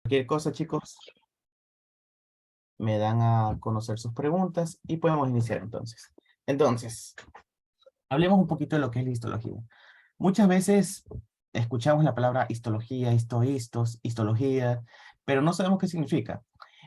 Cualquier cosa, chicos, me dan a conocer sus preguntas y podemos iniciar entonces. Entonces, hablemos un poquito de lo que es la histología. Muchas veces escuchamos la palabra histología, histología, pero no sabemos qué significa.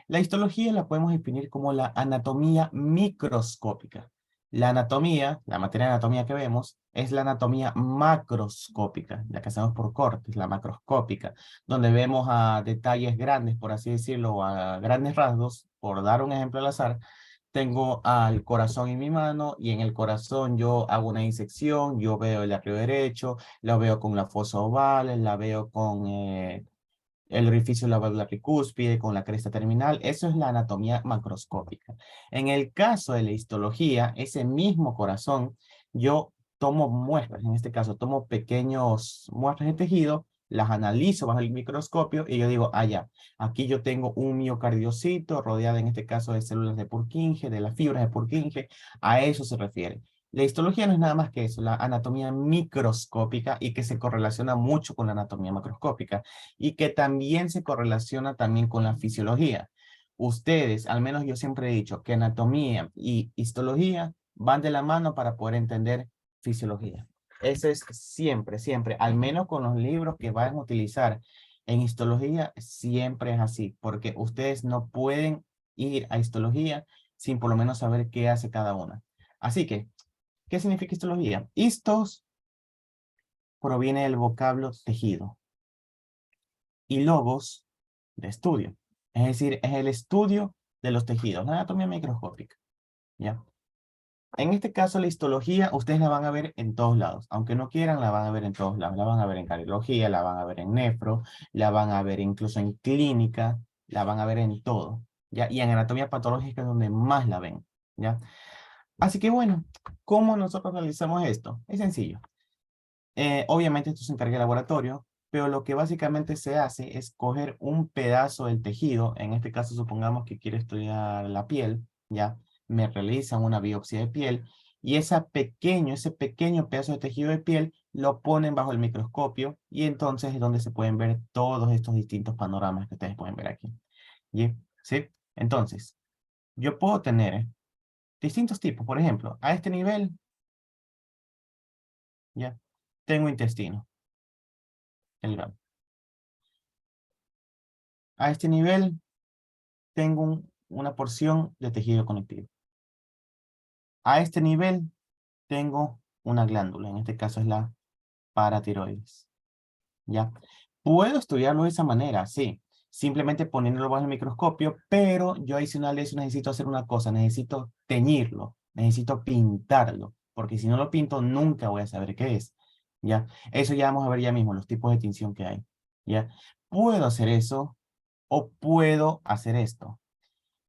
La histología la podemos definir como la anatomía microscópica. La anatomía, la materia de anatomía que vemos, es la anatomía macroscópica, la que hacemos por cortes, la macroscópica, donde vemos a detalles grandes, por así decirlo, a grandes rasgos, por dar un ejemplo al azar. Tengo al corazón en mi mano y en el corazón yo hago una disección, yo veo el arterio derecho, la veo con la fosa oval, la veo con el orificio de la válvula tricúspide, con la cresta terminal. Eso es la anatomía macroscópica. En el caso de la histología, ese mismo corazón, yo tomo muestras, en este caso tomo pequeños muestras de tejido, las analizo bajo el microscopio y yo digo, ah, ya, aquí yo tengo un miocardiocito rodeado en este caso de células de Purkinje, de las fibras de Purkinje, a eso se refiere. La histología no es nada más que eso, la anatomía microscópica y que se correlaciona mucho con la anatomía macroscópica y que también se correlaciona también con la fisiología. Ustedes, al menos yo siempre he dicho que anatomía y histología van de la mano para poder entender fisiología. Eso es siempre, siempre, al menos con los libros que van a utilizar en histología, siempre es así, porque ustedes no pueden ir a histología sin por lo menos saber qué hace cada una. Así que, ¿qué significa histología? Histos proviene del vocablo tejido y logos de estudio. Es decir, es el estudio de los tejidos, la anatomía microscópica. ¿Ya? En este caso, la histología, ustedes la van a ver en todos lados. Aunque no quieran, la van a ver en todos lados. La van a ver en cardiología, la van a ver en nefro, la van a ver incluso en clínica, la van a ver en todo. ¿Ya? Y en anatomía patológica es donde más la ven. ¿Ya? Así que bueno, ¿cómo nosotros realizamos esto? Es sencillo. Obviamente esto se encarga el laboratorio, pero lo que básicamente se hace es coger un pedazo del tejido, en este caso supongamos que quiero estudiar la piel, ya, me realizan una biopsia de piel y ese pequeño pedazo de tejido de piel lo ponen bajo el microscopio y entonces es donde se pueden ver todos estos distintos panoramas que ustedes pueden ver aquí. ¿Y? ¿Sí? Entonces, yo puedo tener distintos tipos, por ejemplo, a este nivel, ya, tengo intestino, delgado. A este nivel tengo una porción de tejido conectivo. A este nivel tengo una glándula, en este caso es la paratiroides. ¿Ya? Puedo estudiarlo de esa manera, sí, simplemente poniéndolo bajo el microscopio, pero yo adicional a eso necesito hacer una cosa, necesito teñirlo, necesito pintarlo, porque si no lo pinto nunca voy a saber qué es. ¿Ya? Eso ya vamos a ver ya mismo, los tipos de tinción que hay. ¿Ya? Puedo hacer eso o puedo hacer esto.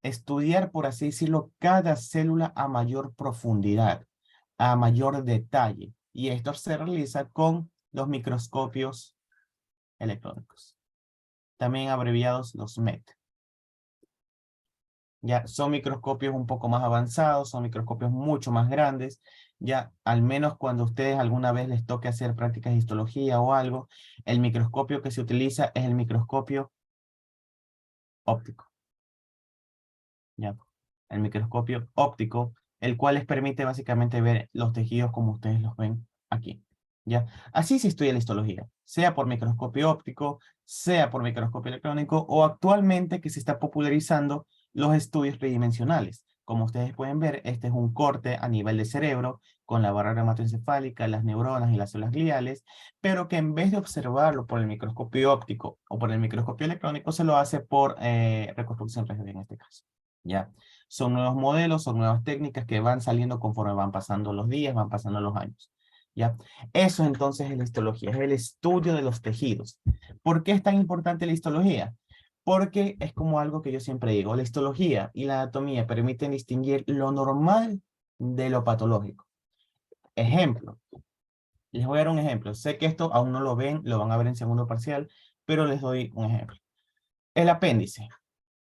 Estudiar, por así decirlo, cada célula a mayor profundidad, a mayor detalle. Y esto se realiza con los microscopios electrónicos, también abreviados los MET. Ya son microscopios un poco más avanzados, son microscopios mucho más grandes. Ya al menos cuando ustedes alguna vez les toque hacer prácticas de histología o algo, el microscopio que se utiliza es el microscopio óptico. ¿Ya? El microscopio óptico, el cual les permite básicamente ver los tejidos como ustedes los ven aquí. ¿Ya? Así se estudia la histología, sea por microscopio óptico, sea por microscopio electrónico, o actualmente que se está popularizando los estudios tridimensionales. Como ustedes pueden ver, este es un corte a nivel de cerebro, con la barrera hematoencefálica, las neuronas y las células gliales, pero que en vez de observarlo por el microscopio óptico o por el microscopio electrónico, se lo hace por reconstrucción 3D en este caso. ¿Ya? Son nuevos modelos, son nuevas técnicas que van saliendo conforme van pasando los días, van pasando los años. ¿Ya? Eso entonces es la histología, es el estudio de los tejidos. ¿Por qué es tan importante la histología? Porque es como algo que yo siempre digo, la histología y la anatomía permiten distinguir lo normal de lo patológico. Ejemplo, les voy a dar un ejemplo. Sé que esto aún no lo ven, lo van a ver en segundo parcial, pero les doy un ejemplo. El apéndice.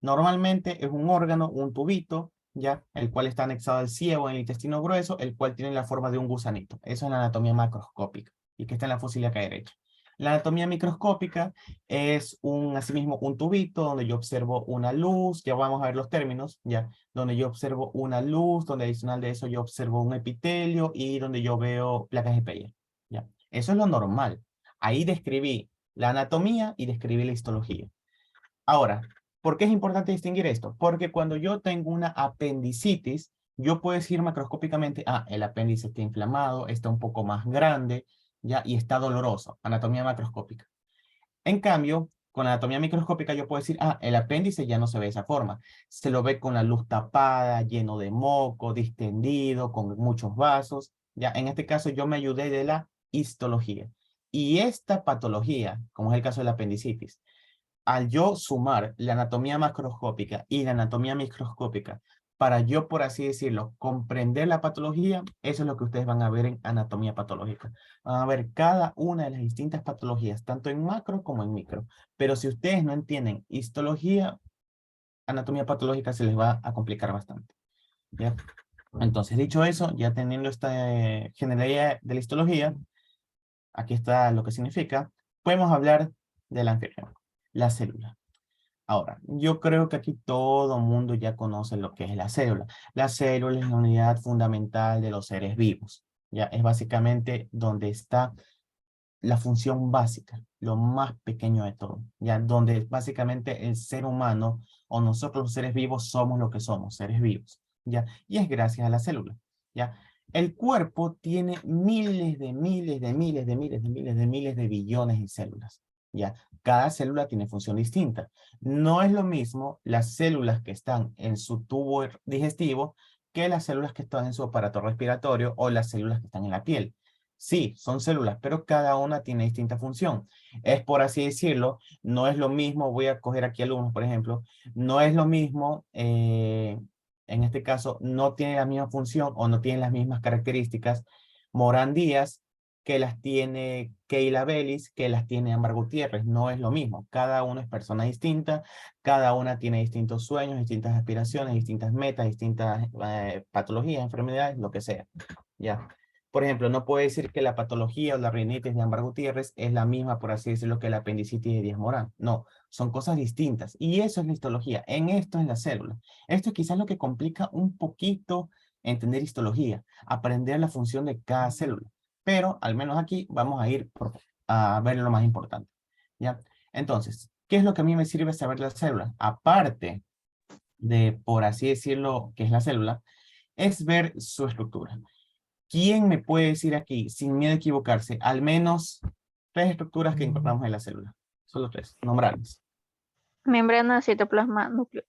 Normalmente es un órgano, un tubito, ¿ya? El cual está anexado al ciego en el intestino grueso, el cual tiene la forma de un gusanito. Eso es la anatomía macroscópica y que está en la fosa ilíaca derecha. La anatomía microscópica es asimismo un tubito donde yo observo una luz, ya vamos a ver los términos, ya, donde yo observo una luz, donde adicional de eso yo observo un epitelio y donde yo veo placas de Peyer, ya. Eso es lo normal. Ahí describí la anatomía y describí la histología. Ahora, ¿por qué es importante distinguir esto? Porque cuando yo tengo una apendicitis, yo puedo decir macroscópicamente, el apéndice está inflamado, está un poco más grande, ya, y está doloroso, anatomía macroscópica. En cambio, con la anatomía microscópica yo puedo decir, el apéndice ya no se ve de esa forma. Se lo ve con la luz tapada, lleno de moco, distendido, con muchos vasos. Ya, en este caso yo me ayudé de la histología. Y esta patología, como es el caso de la apendicitis, al yo sumar la anatomía macroscópica y la anatomía microscópica para yo, por así decirlo, comprender la patología, eso es lo que ustedes van a ver en anatomía patológica. Van a ver cada una de las distintas patologías, tanto en macro como en micro. Pero si ustedes no entienden histología, anatomía patológica se les va a complicar bastante. ¿Ya? Entonces, dicho eso, ya teniendo esta generalidad de la histología, aquí está lo que significa, podemos hablar del anfitrión, la célula. Ahora, yo creo que aquí todo mundo ya conoce lo que es la célula. La célula es la unidad fundamental de los seres vivos. Ya es básicamente donde está la función básica, lo más pequeño de todo. Ya donde básicamente el ser humano o nosotros los seres vivos somos lo que somos, seres vivos. Ya, y es gracias a la célula. Ya, el cuerpo tiene miles de miles de miles de miles de miles de miles de billones de células. Ya, cada célula tiene función distinta. No es lo mismo las células que están en su tubo digestivo que las células que están en su aparato respiratorio o las células que están en la piel. Sí, son células, pero cada una tiene distinta función. Es por así decirlo, no es lo mismo, voy a coger aquí alumnos, por ejemplo, no es lo mismo, en este caso, no tiene la misma función o no tiene las mismas características Morán Díaz que las tiene Keila Bellis, que las tiene Ámbar Gutiérrez. No es lo mismo. Cada uno es persona distinta, cada una tiene distintos sueños, distintas aspiraciones, distintas metas, distintas patologías, enfermedades, lo que sea. ¿Ya? Por ejemplo, no puedo decir que la patología o la rinitis de Ámbar Gutiérrez es la misma, por así decirlo, que la apendicitis de Díaz Morán. No, son cosas distintas. Y eso es la histología. En esto es la célula. Esto es quizás lo que complica un poquito entender histología, aprender la función de cada célula. Pero al menos aquí vamos a ir a ver lo más importante. ¿Ya? Entonces, ¿qué es lo que a mí me sirve saber la célula? Aparte de, por así decirlo, qué es la célula, es ver su estructura. ¿Quién me puede decir aquí, sin miedo a equivocarse, al menos 3 estructuras que encontramos en la célula? Solo 3, nombrarlas. Membrana, citoplasma, núcleo.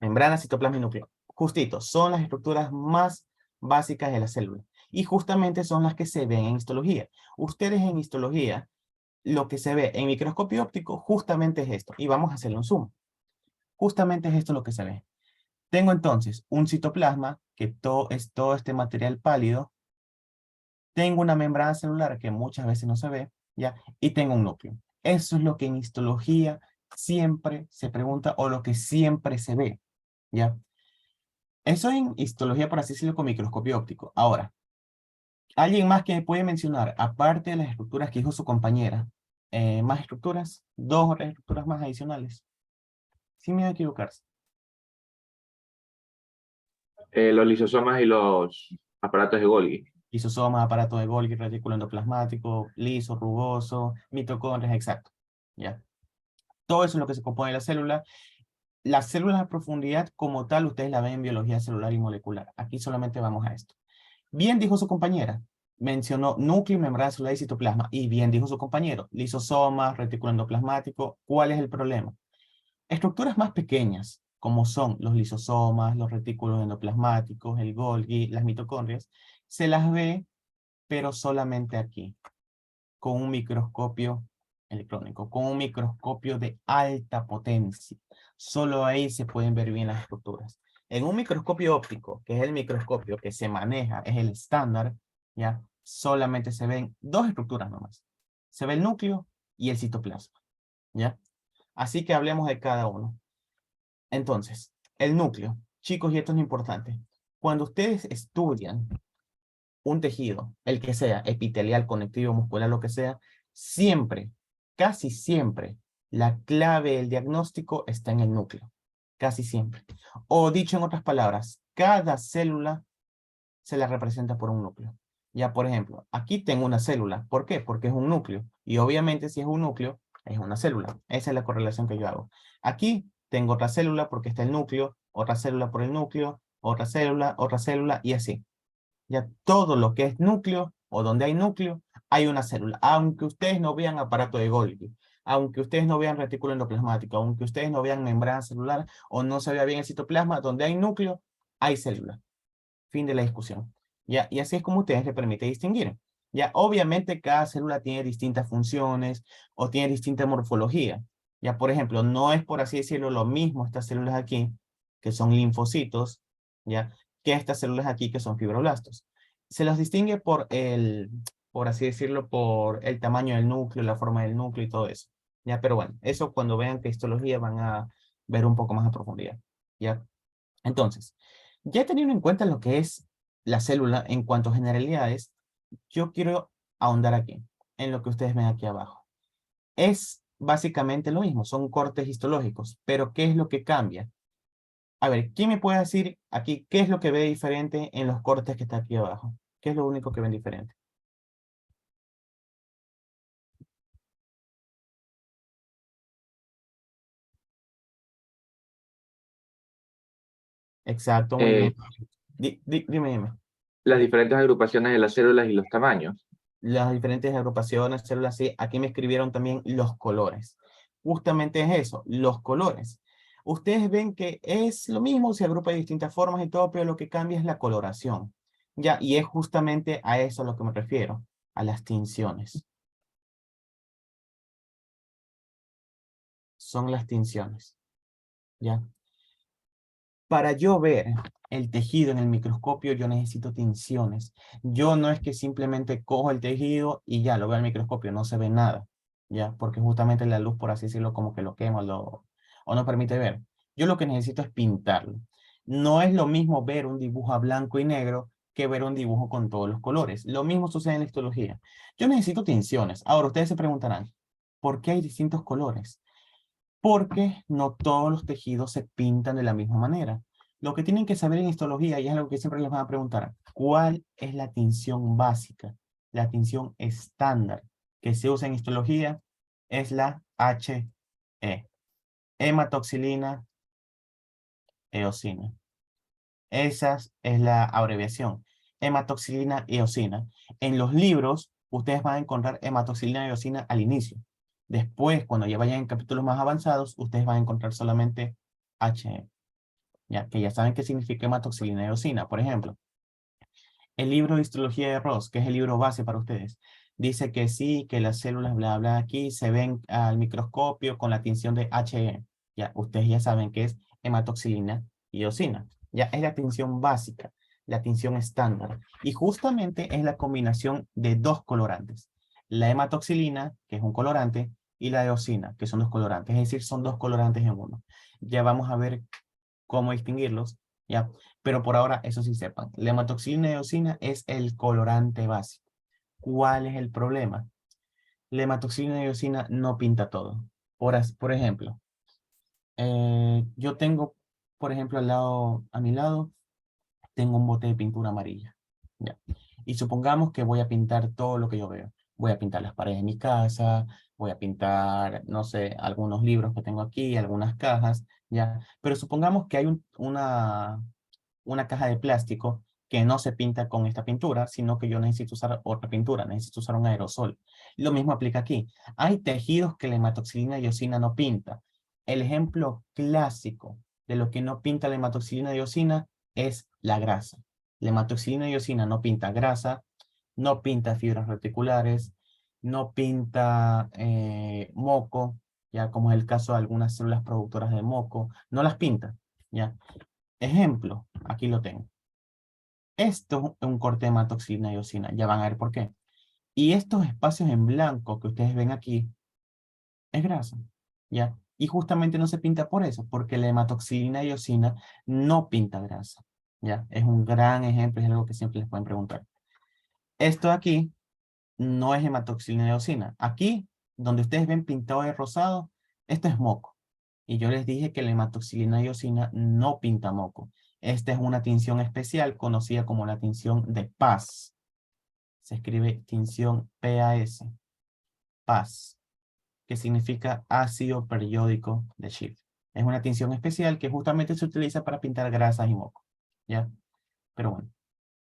Membrana, citoplasma y núcleo. Justito, son las estructuras más básicas de la célula. Y justamente son las que se ven en histología. Ustedes en histología, lo que se ve en microscopio óptico, justamente es esto. Y vamos a hacerle un zoom. Justamente es esto lo que se ve. Tengo entonces un citoplasma, que es todo este material pálido. Tengo una membrana celular que muchas veces no se ve, ¿ya? Y tengo un núcleo. Eso es lo que en histología siempre se pregunta o lo que siempre se ve, ¿ya? Eso en histología, por así decirlo, con microscopio óptico. Ahora, ¿alguien más que me puede mencionar, aparte de las estructuras que dijo su compañera, más estructuras? 2 o 3 estructuras más adicionales. Sin miedo a equivocarse. Los lisosomas y los aparatos de Golgi. Lisosomas, aparato de Golgi, retículo endoplasmático, liso, rugoso, mitocondrias, exacto. ¿Ya? Todo eso es lo que se compone de la célula. Las células a profundidad como tal, ustedes la ven en biología celular y molecular. Aquí solamente vamos a esto. Bien dijo su compañera, mencionó núcleo, membrana celular y citoplasma. Y bien dijo su compañero, lisosomas, retículo endoplasmático. ¿Cuál es el problema? Estructuras más pequeñas, como son los lisosomas, los retículos endoplasmáticos, el Golgi, las mitocondrias, se las ve, pero solamente aquí, con un microscopio electrónico, con un microscopio de alta potencia. Solo ahí se pueden ver bien las estructuras. En un microscopio óptico, que es el microscopio que se maneja, es el estándar, ¿ya? Solamente se ven 2 estructuras nomás. Se ve el núcleo y el citoplasma, ¿ya? Así que hablemos de cada uno. Entonces, el núcleo. Chicos, y esto es importante. Cuando ustedes estudian un tejido, el que sea, epitelial, conectivo, muscular, lo que sea, siempre casi siempre la clave del diagnóstico está en el núcleo. Casi siempre. O dicho en otras palabras, cada célula se la representa por un núcleo. Ya, por ejemplo, aquí tengo una célula. ¿Por qué? Porque es un núcleo. Y obviamente si es un núcleo, es una célula. Esa es la correlación que yo hago. Aquí tengo otra célula porque está el núcleo, otra célula por el núcleo, otra célula y así. Ya todo lo que es núcleo o donde hay núcleo, hay una célula. Aunque ustedes no vean aparato de Golgi, aunque ustedes no vean retículo endoplasmático, aunque ustedes no vean membrana celular o no se vea bien el citoplasma, donde hay núcleo, hay célula. Fin de la discusión. ¿Ya? Y así es como ustedes le permite distinguir. Ya, obviamente cada célula tiene distintas funciones o tiene distinta morfología. Ya, por ejemplo, no es por así decirlo lo mismo estas células aquí, que son linfocitos, ya, que estas células aquí que son fibroblastos. Se los distingue por así decirlo, por el tamaño del núcleo, la forma del núcleo y todo eso. Ya, pero bueno, eso cuando vean histología van a ver un poco más a profundidad. Ya, entonces, ya teniendo en cuenta lo que es la célula en cuanto a generalidades, yo quiero ahondar aquí, en lo que ustedes ven aquí abajo. Es básicamente lo mismo, son cortes histológicos, pero ¿qué es lo que cambia? A ver, ¿quién me puede decir aquí qué es lo que ve diferente en los cortes que está aquí abajo? ¿Qué es lo único que ven diferente? Exacto, muy Eh, bien. Dime. las diferentes agrupaciones de las células y los tamaños. Las diferentes agrupaciones, células, sí, aquí me escribieron también los colores. Justamente es eso, los colores. Ustedes ven que es lo mismo, se agrupa de distintas formas y todo, pero lo que cambia es la coloración. Ya, y es justamente a eso a lo que me refiero, a las tinciones. Son las tinciones. Ya. Para yo ver el tejido en el microscopio, yo necesito tinciones. Yo no es que simplemente cojo el tejido y ya lo veo al microscopio, no se ve nada, ya, porque justamente la luz, por así decirlo, como que lo quema o no permite ver. Yo lo que necesito es pintarlo. No es lo mismo ver un dibujo a blanco y negro que ver un dibujo con todos los colores. Lo mismo sucede en la histología. Yo necesito tinciones. Ahora, ustedes se preguntarán, ¿por qué hay distintos colores? Porque no todos los tejidos se pintan de la misma manera. Lo que tienen que saber en histología, y es algo que siempre les van a preguntar, ¿cuál es la tinción básica? La tinción estándar que se usa en histología es la HE, hematoxilina eosina. Esa es la abreviación, hematoxilina eosina. En los libros, ustedes van a encontrar hematoxilina eosina al inicio. Después, cuando ya vayan en capítulos más avanzados, ustedes van a encontrar solamente HE. Ya, que ya saben qué significa hematoxilina eosina. Por ejemplo, el libro de histología de Ross, que es el libro base para ustedes, dice que sí, que las células bla bla aquí se ven al microscopio con la tinción de HE. Ya, ustedes ya saben que es hematoxilina y eosina. Ya, es la tinción básica, la tinción estándar. Y justamente es la combinación de dos colorantes. La hematoxilina, que es un colorante, y la eosina, que son dos colorantes. Es decir, son dos colorantes en uno. Ya vamos a ver cómo distinguirlos, ¿ya? Pero por ahora, eso sí sepan. La hematoxilina y eosina es el colorante básico. ¿Cuál es el problema? La hematoxilina y eosina no pinta todo. Por ejemplo, yo tengo, por ejemplo, a mi lado, tengo un bote de pintura amarilla, ¿ya? Y supongamos que voy a pintar todo lo que yo veo. Voy a pintar las paredes de mi casa, voy a pintar, no sé, algunos libros que tengo aquí, algunas cajas, ¿ya? Pero supongamos que hay una caja de plástico que no se pinta con esta pintura, sino que yo necesito usar otra pintura, necesito usar un aerosol. Lo mismo aplica aquí. Hay tejidos que la hematoxilina y eosina no pinta. El ejemplo clásico de lo que no pinta la hematoxilina y eosina es la grasa. La hematoxilina y eosina no pinta grasa, no pinta fibras reticulares, no pinta moco, ya como es el caso de algunas células productoras de moco, no las pinta, ya. Ejemplo, aquí lo tengo. Esto es un corte de hematoxilina y eosina, ya van a ver por qué. Y estos espacios en blanco que ustedes ven aquí es grasa, ¿ya? Y justamente no se pinta por eso, porque la hematoxilina y eosina no pinta grasa, ¿ya? Es un gran ejemplo, es algo que siempre les pueden preguntar. Esto aquí no es hematoxilina y eosina. Aquí donde ustedes ven pintado de rosado, esto es moco. Y yo les dije que la hematoxilina y eosina no pinta moco. Esta es una tinción especial conocida como la tinción de Paz. Se escribe tinción PAS, Paz, que significa ácido periódico de Schiff. Es una tinción especial que justamente se utiliza para pintar grasas y moco. ¿Ya? Pero bueno.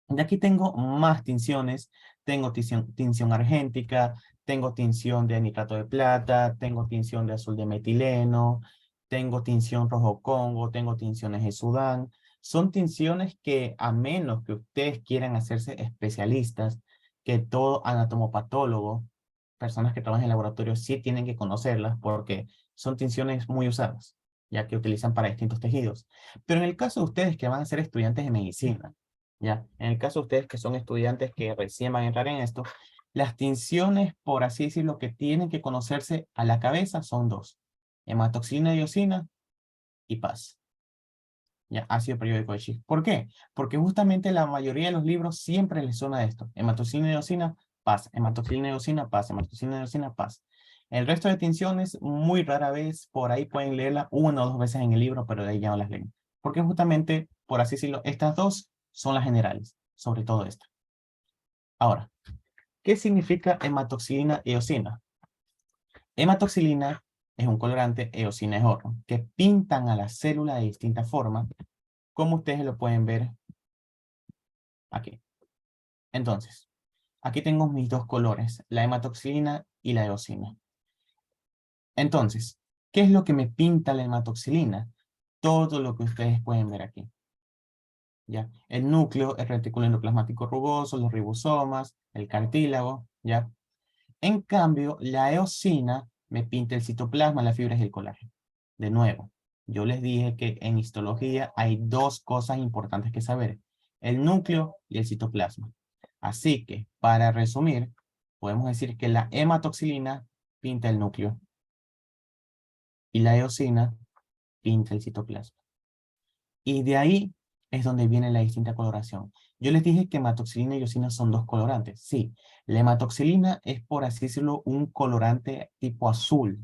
Y aquí tengo más tinciones. Tengo tinción argéntica, tengo tinción de nitrato de plata, tengo tinción de azul de metileno, tengo tinción rojo Congo, tengo tinciones de Sudán. Son tinciones que, a menos que ustedes quieran hacerse especialistas, que todo anatomopatólogo, personas que trabajan en laboratorio, sí tienen que conocerlas porque son tinciones muy usadas, ya que utilizan para distintos tejidos. Pero en el caso de ustedes que van a ser estudiantes de medicina, ya, en el caso de ustedes que son estudiantes que recién van a entrar en esto, las tinciones, por así decirlo, que tienen que conocerse a la cabeza son dos: hematoxilina y eosina y PAS. Ya, ácido periódico de Schiff. ¿Por qué? Porque justamente la mayoría de los libros siempre les suena esto: hematoxilina y eosina, PAS, hematoxilina y eosina, PAS, hematoxilina y eosina, PAS. El resto de tinciones, muy rara vez, por ahí pueden leerla una o dos veces en el libro, pero de ahí ya no las leen. Porque justamente, por así decirlo, estas dos son las generales, sobre todo esta. Ahora, ¿qué significa hematoxilina y eosina? Hematoxilina es un colorante, eosina es otro, que pintan a la célula de distinta forma, como ustedes lo pueden ver aquí. Entonces, aquí tengo mis dos colores, la hematoxilina y la eosina. Entonces, ¿qué es lo que me pinta la hematoxilina? Todo lo que ustedes pueden ver aquí. ¿Ya? El núcleo, el retículo endoplasmático rugoso, los ribosomas, el cartílago, ¿ya? En cambio, la eosina me pinta el citoplasma, las fibras y el colágeno. De nuevo, yo les dije que en histología hay dos cosas importantes que saber: el núcleo y el citoplasma. Así que, para resumir, podemos decir que la hematoxilina pinta el núcleo y la eosina pinta el citoplasma. Y de ahí es donde viene la distinta coloración. Yo les dije que hematoxilina y eosina son dos colorantes. Sí, la hematoxilina es, por así decirlo, un colorante tipo azul,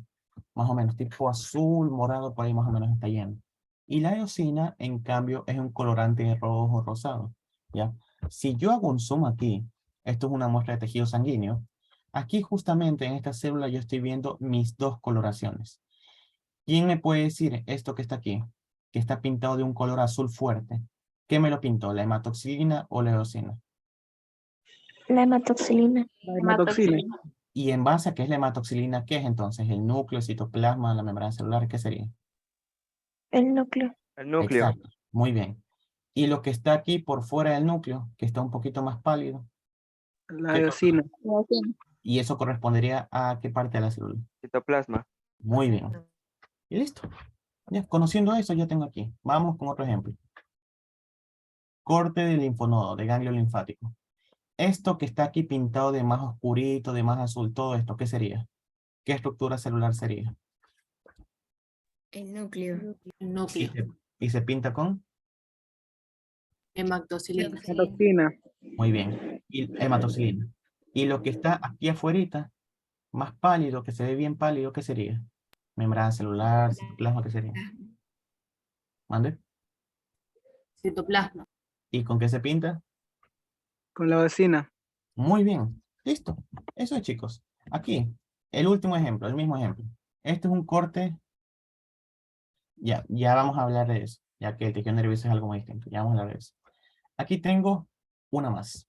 más o menos, tipo azul, morado, por ahí más o menos está yendo. Y la eosina, en cambio, es un colorante rojo, rosado, ¿ya? Si yo hago un zoom aquí, esto es una muestra de tejido sanguíneo, aquí justamente en esta célula yo estoy viendo mis dos coloraciones. ¿Quién me puede decir esto que está aquí, que está pintado de un color azul fuerte? ¿Qué me lo pintó, la hematoxilina o la eosina? La hematoxilina. La hematoxina. Y en base a qué es la hematoxilina, ¿qué es entonces? El núcleo, el citoplasma, la membrana celular, ¿qué sería? El núcleo. El núcleo. Exacto, muy bien. Y lo que está aquí por fuera del núcleo, que está un poquito más pálido, La ¿qué eosina. y eso correspondería a qué parte de la célula? Citoplasma. Muy bien. Y listo. Ya, conociendo eso, yo tengo aquí. Vamos con otro ejemplo. Corte de linfonodo, de ganglio linfático. Esto que está aquí pintado de más oscurito, de más azul, todo esto, ¿qué sería? ¿Qué estructura celular sería? El núcleo. El ¿Y núcleo. se pinta con? Hematoxilina. Hematoxina. Muy bien. Y hematoxilina. Y lo que está aquí afuerita, más pálido, que se ve bien pálido, ¿qué sería? Membrana celular, citoplasma, ¿qué sería? ¿Mande? Citoplasma. ¿Y con qué se pinta? Con la eosina. Muy bien. Listo. Eso es, chicos. Aquí, el último ejemplo, el mismo ejemplo. Este es un corte. Ya vamos a hablar de eso, ya que el tejido nervioso es algo muy distinto. Ya vamos a hablar de eso. Aquí tengo una más.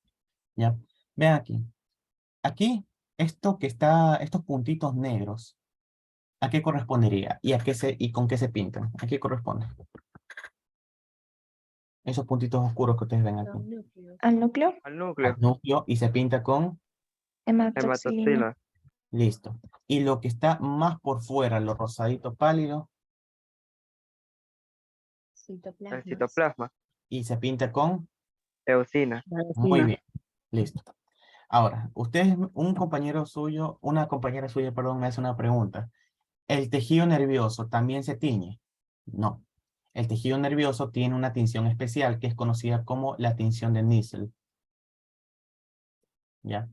¿Ya? Vean aquí. Aquí, esto que está, estos puntitos negros, ¿a qué correspondería? ¿Y con qué se pintan? ¿A qué corresponde? Esos puntitos oscuros que ustedes ven aquí. Al núcleo. Al núcleo. Al núcleo, y se pinta con, Hematoxilina. Hematoxila. listo. Y lo que está más por fuera, lo rosadito pálido, El citoplasma. y se pinta con, Eosina. La muy eosina. bien. Listo. Ahora, ustedes, un compañero suyo, una compañera suya, perdón, me hace una pregunta. ¿El tejido nervioso también se tiñe? No. El tejido nervioso tiene una tinción especial que es conocida como la tinción de Nissl. ¿Ya?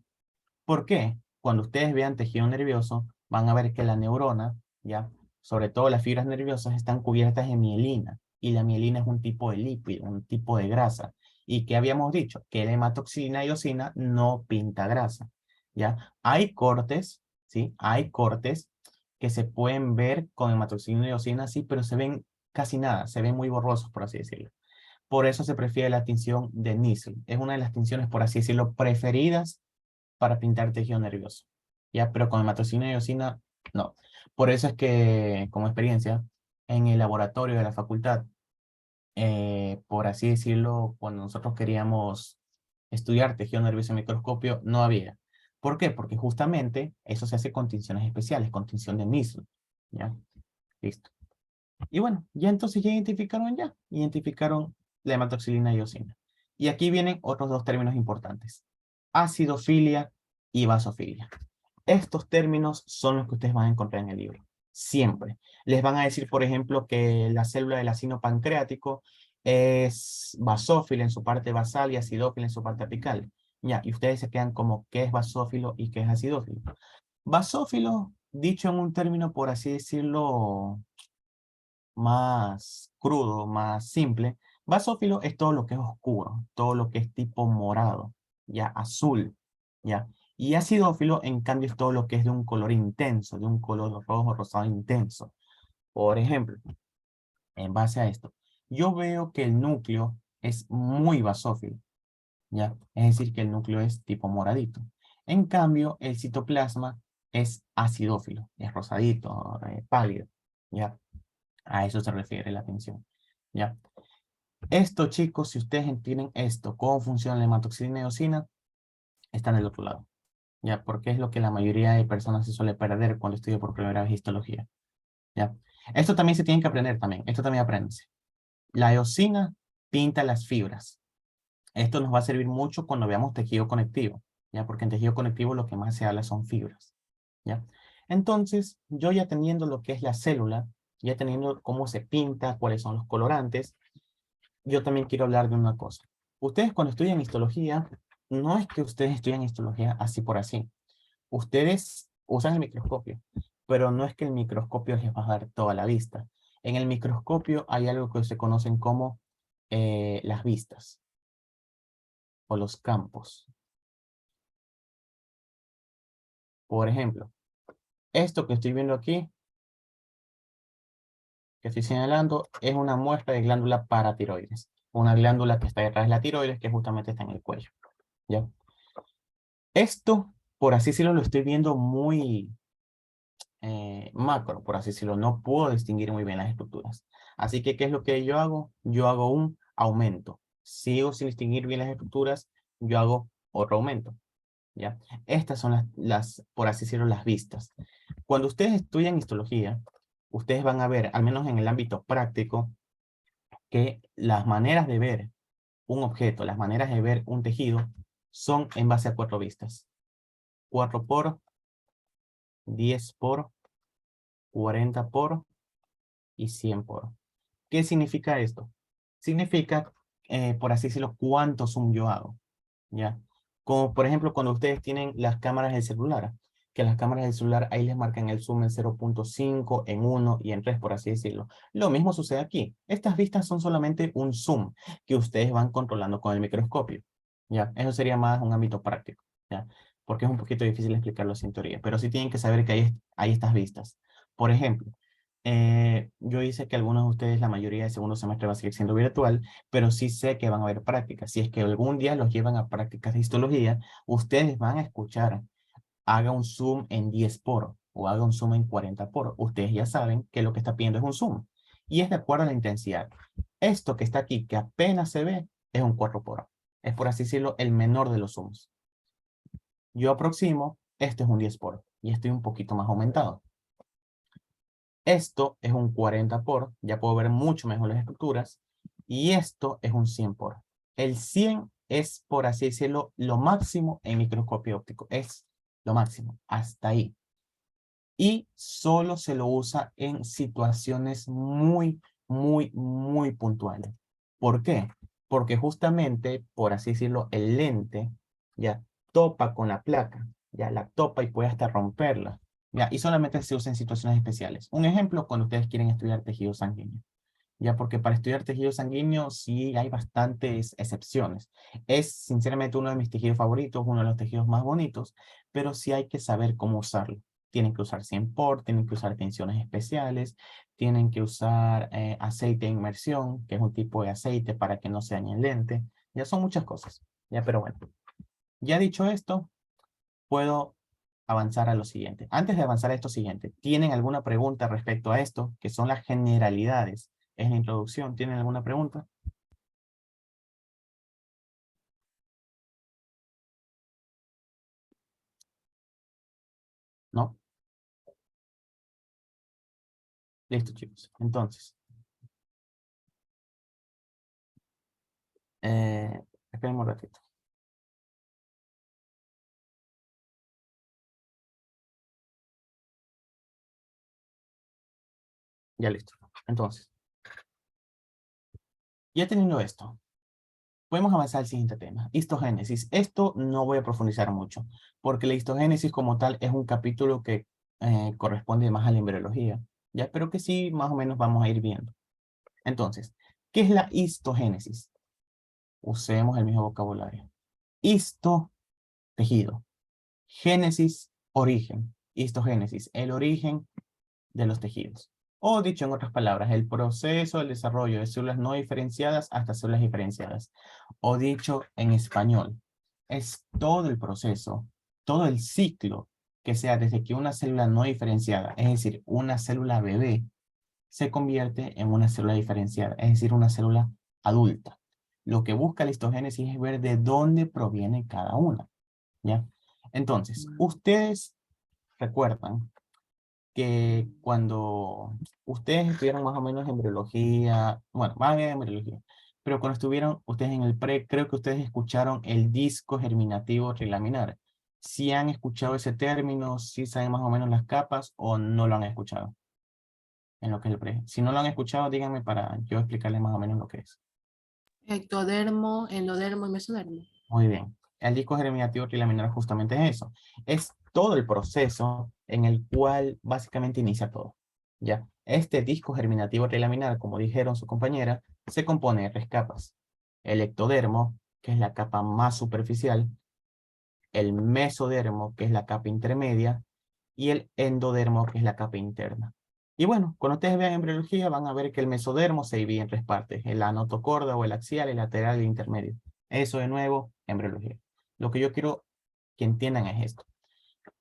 ¿Por qué? Cuando ustedes vean tejido nervioso, van a ver que la neurona, ya, sobre todo las fibras nerviosas, están cubiertas de mielina. Y la mielina es un tipo de lípido, un tipo de grasa. ¿Y qué habíamos dicho? Que la hematoxilina y eosina no pinta grasa, ¿ya? Hay cortes, ¿sí? Hay cortes que se pueden ver con hematoxilina y eosina, sí, pero se ven casi nada, se ven muy borrosos, por así decirlo. Por eso se prefiere la tinción de Nissl. Es una de las tinciones, por así decirlo, preferidas para pintar tejido nervioso. ¿Ya? Pero con hematoxilina y eosina, no. Por eso es que, como experiencia, en el laboratorio de la facultad, por así decirlo, cuando nosotros queríamos estudiar tejido nervioso en microscopio, no había. ¿Por qué? Porque justamente eso se hace con tinciones especiales, con tinción de Nissl. ¿Ya? Listo. Y bueno, ya entonces ya identificaron la hematoxilina y eosina. Y aquí vienen otros dos términos importantes. Acidofilia y basofilia. Estos términos son los que ustedes van a encontrar en el libro. Siempre. Les van a decir, por ejemplo, que la célula del ácido pancreático es basófila en su parte basal y acidófila en su parte apical. Ya, y ustedes se quedan como qué es basófilo y qué es acidófilo. Basófilo, dicho en un término, por así decirlo, más crudo, más simple, basófilo es todo lo que es oscuro, todo lo que es tipo morado, ya azul, ya. Y acidófilo, en cambio, es todo lo que es de un color intenso, de un color rojo, rosado intenso. Por ejemplo, en base a esto, yo veo que el núcleo es muy basófilo, ya. Es decir, que el núcleo es tipo moradito. En cambio, el citoplasma es acidófilo, es rosadito, pálido, ya. A eso se refiere la tensión. ¿Ya? Esto, chicos, si ustedes entienden esto, cómo funciona la hematoxilina y eosina, están del otro lado. ¿Ya? Porque es lo que la mayoría de personas se suele perder cuando estudia por primera vez histología. ¿Ya? Esto también se tiene que aprender también. Esto también aprendes. La eosina pinta las fibras. Esto nos va a servir mucho cuando veamos tejido conectivo. ¿Ya? Porque en tejido conectivo lo que más se habla son fibras. ¿Ya? Entonces, yo ya teniendo lo que es la célula, ya teniendo cómo se pinta, cuáles son los colorantes, yo también quiero hablar de una cosa. Ustedes cuando estudian histología, no es que ustedes estudian histología así por así. Ustedes usan el microscopio, pero no es que el microscopio les va a dar toda la vista. En el microscopio hay algo que se conocen como las vistas o los campos. Por ejemplo, esto que estoy viendo aquí, que estoy señalando, es una muestra de glándula paratiroides. Una glándula que está detrás de la tiroides, que justamente está en el cuello. ¿Ya? Esto, por así decirlo, lo estoy viendo muy macro, por así decirlo. No puedo distinguir muy bien las estructuras. Así que, ¿qué es lo que yo hago? Yo hago un aumento. Sigo sin distinguir bien las estructuras, yo hago otro aumento. ¿Ya? Estas son por así decirlo, las vistas. Cuando ustedes estudian histología, ustedes van a ver, al menos en el ámbito práctico, que las maneras de ver un objeto, las maneras de ver un tejido, son en base a 4 vistas. 4 por, 10 por, 40 por y 100 por. ¿Qué significa esto? Significa, por así decirlo, cuánto zoom yo hago. ¿Ya? Como por ejemplo cuando ustedes tienen las cámaras del celular, que las cámaras del celular ahí les marcan el zoom en 0.5, en 1 y en 3, por así decirlo. Lo mismo sucede aquí. Estas vistas son solamente un zoom que ustedes van controlando con el microscopio. ¿Ya? Eso sería más un ámbito práctico. ¿Ya? Porque es un poquito difícil explicarlo sin teoría, pero sí tienen que saber que hay estas vistas. Por ejemplo, yo hice que algunos de ustedes, la mayoría de segundo semestre va a seguir siendo virtual, pero sí sé que van a haber prácticas. Si es que algún día los llevan a prácticas de histología, ustedes van a escuchar, haga un zoom en 10 por o haga un zoom en 40 por. Ustedes ya saben que lo que está pidiendo es un zoom. Y es de acuerdo a la intensidad. Esto que está aquí, que apenas se ve, es un 4 por. Es por así decirlo, el menor de los zooms. Yo aproximo, este es un 10 por y estoy un poquito más aumentado. Esto es un 40 por, ya puedo ver mucho mejor las estructuras, y esto es un 100 por. El 100 es, por así decirlo, lo máximo en microscopio óptico, es lo máximo, hasta ahí. Y solo se lo usa en situaciones muy, muy, muy puntuales. ¿Por qué? Porque justamente, por así decirlo, el lente ya topa con la placa, ya la topa y puede hasta romperla. ¿ya? Y solamente se usa en situaciones especiales. Un ejemplo, cuando ustedes quieren estudiar tejido sanguíneo. Ya, porque para estudiar tejido sanguíneo sí hay bastantes excepciones. Es sinceramente uno de mis tejidos favoritos, uno de los tejidos más bonitos, pero sí hay que saber cómo usarlo. Tienen que usar 100 por, tienen que usar tensiones especiales, tienen que usar aceite de inmersión, que es un tipo de aceite para que no se dañe el lente. Ya son muchas cosas. Ya, pero bueno. Ya dicho esto, puedo avanzar a lo siguiente. Antes de avanzar a esto siguiente, ¿tienen alguna pregunta respecto a esto? Que son las generalidades. Es la introducción. ¿Tienen alguna pregunta? ¿No? Listo, chicos. Entonces, esperen un ratito. Ya listo. Entonces, ya teniendo esto, podemos avanzar al siguiente tema. Histogénesis. Esto no voy a profundizar mucho, porque la histogénesis como tal es un capítulo que corresponde más a la embriología. Ya espero que sí, más o menos vamos a ir viendo. Entonces, ¿qué es la histogénesis? Usemos el mismo vocabulario. Histo, tejido. Génesis, origen. Histogénesis, el origen de los tejidos. O dicho en otras palabras, el proceso del desarrollo de células no diferenciadas hasta células diferenciadas. O dicho en español, es todo el proceso, todo el ciclo que sea desde que una célula no diferenciada, es decir, una célula bebé, se convierte en una célula diferenciada, es decir, una célula adulta. Lo que busca la histogénesis es ver de dónde proviene cada una, ¿ya? Entonces, ustedes recuerdan que cuando ustedes estuvieron más o menos en embriología, bueno, más bien en embriología, pero cuando estuvieron ustedes en el pre, creo que ustedes escucharon el disco germinativo trilaminar. ¿Si han escuchado ese término? ¿Si saben más o menos las capas o no lo han escuchado? En lo que es el pre. Si no lo han escuchado, díganme para yo explicarles más o menos lo que es. Ectodermo, endodermo y mesodermo. Muy bien. El disco germinativo trilaminar justamente es eso. Es todo el proceso en el cual básicamente inicia todo. ¿Ya? Este disco germinativo trilaminar, como dijeron su compañera, se compone de 3 capas. El ectodermo, que es la capa más superficial, el mesodermo, que es la capa intermedia, y el endodermo, que es la capa interna. Y bueno, cuando ustedes vean embriología van a ver que el mesodermo se divide en 3 partes, el anotocorda o el axial, el lateral y el intermedio. Eso de nuevo, embriología. Lo que yo quiero que entiendan es esto.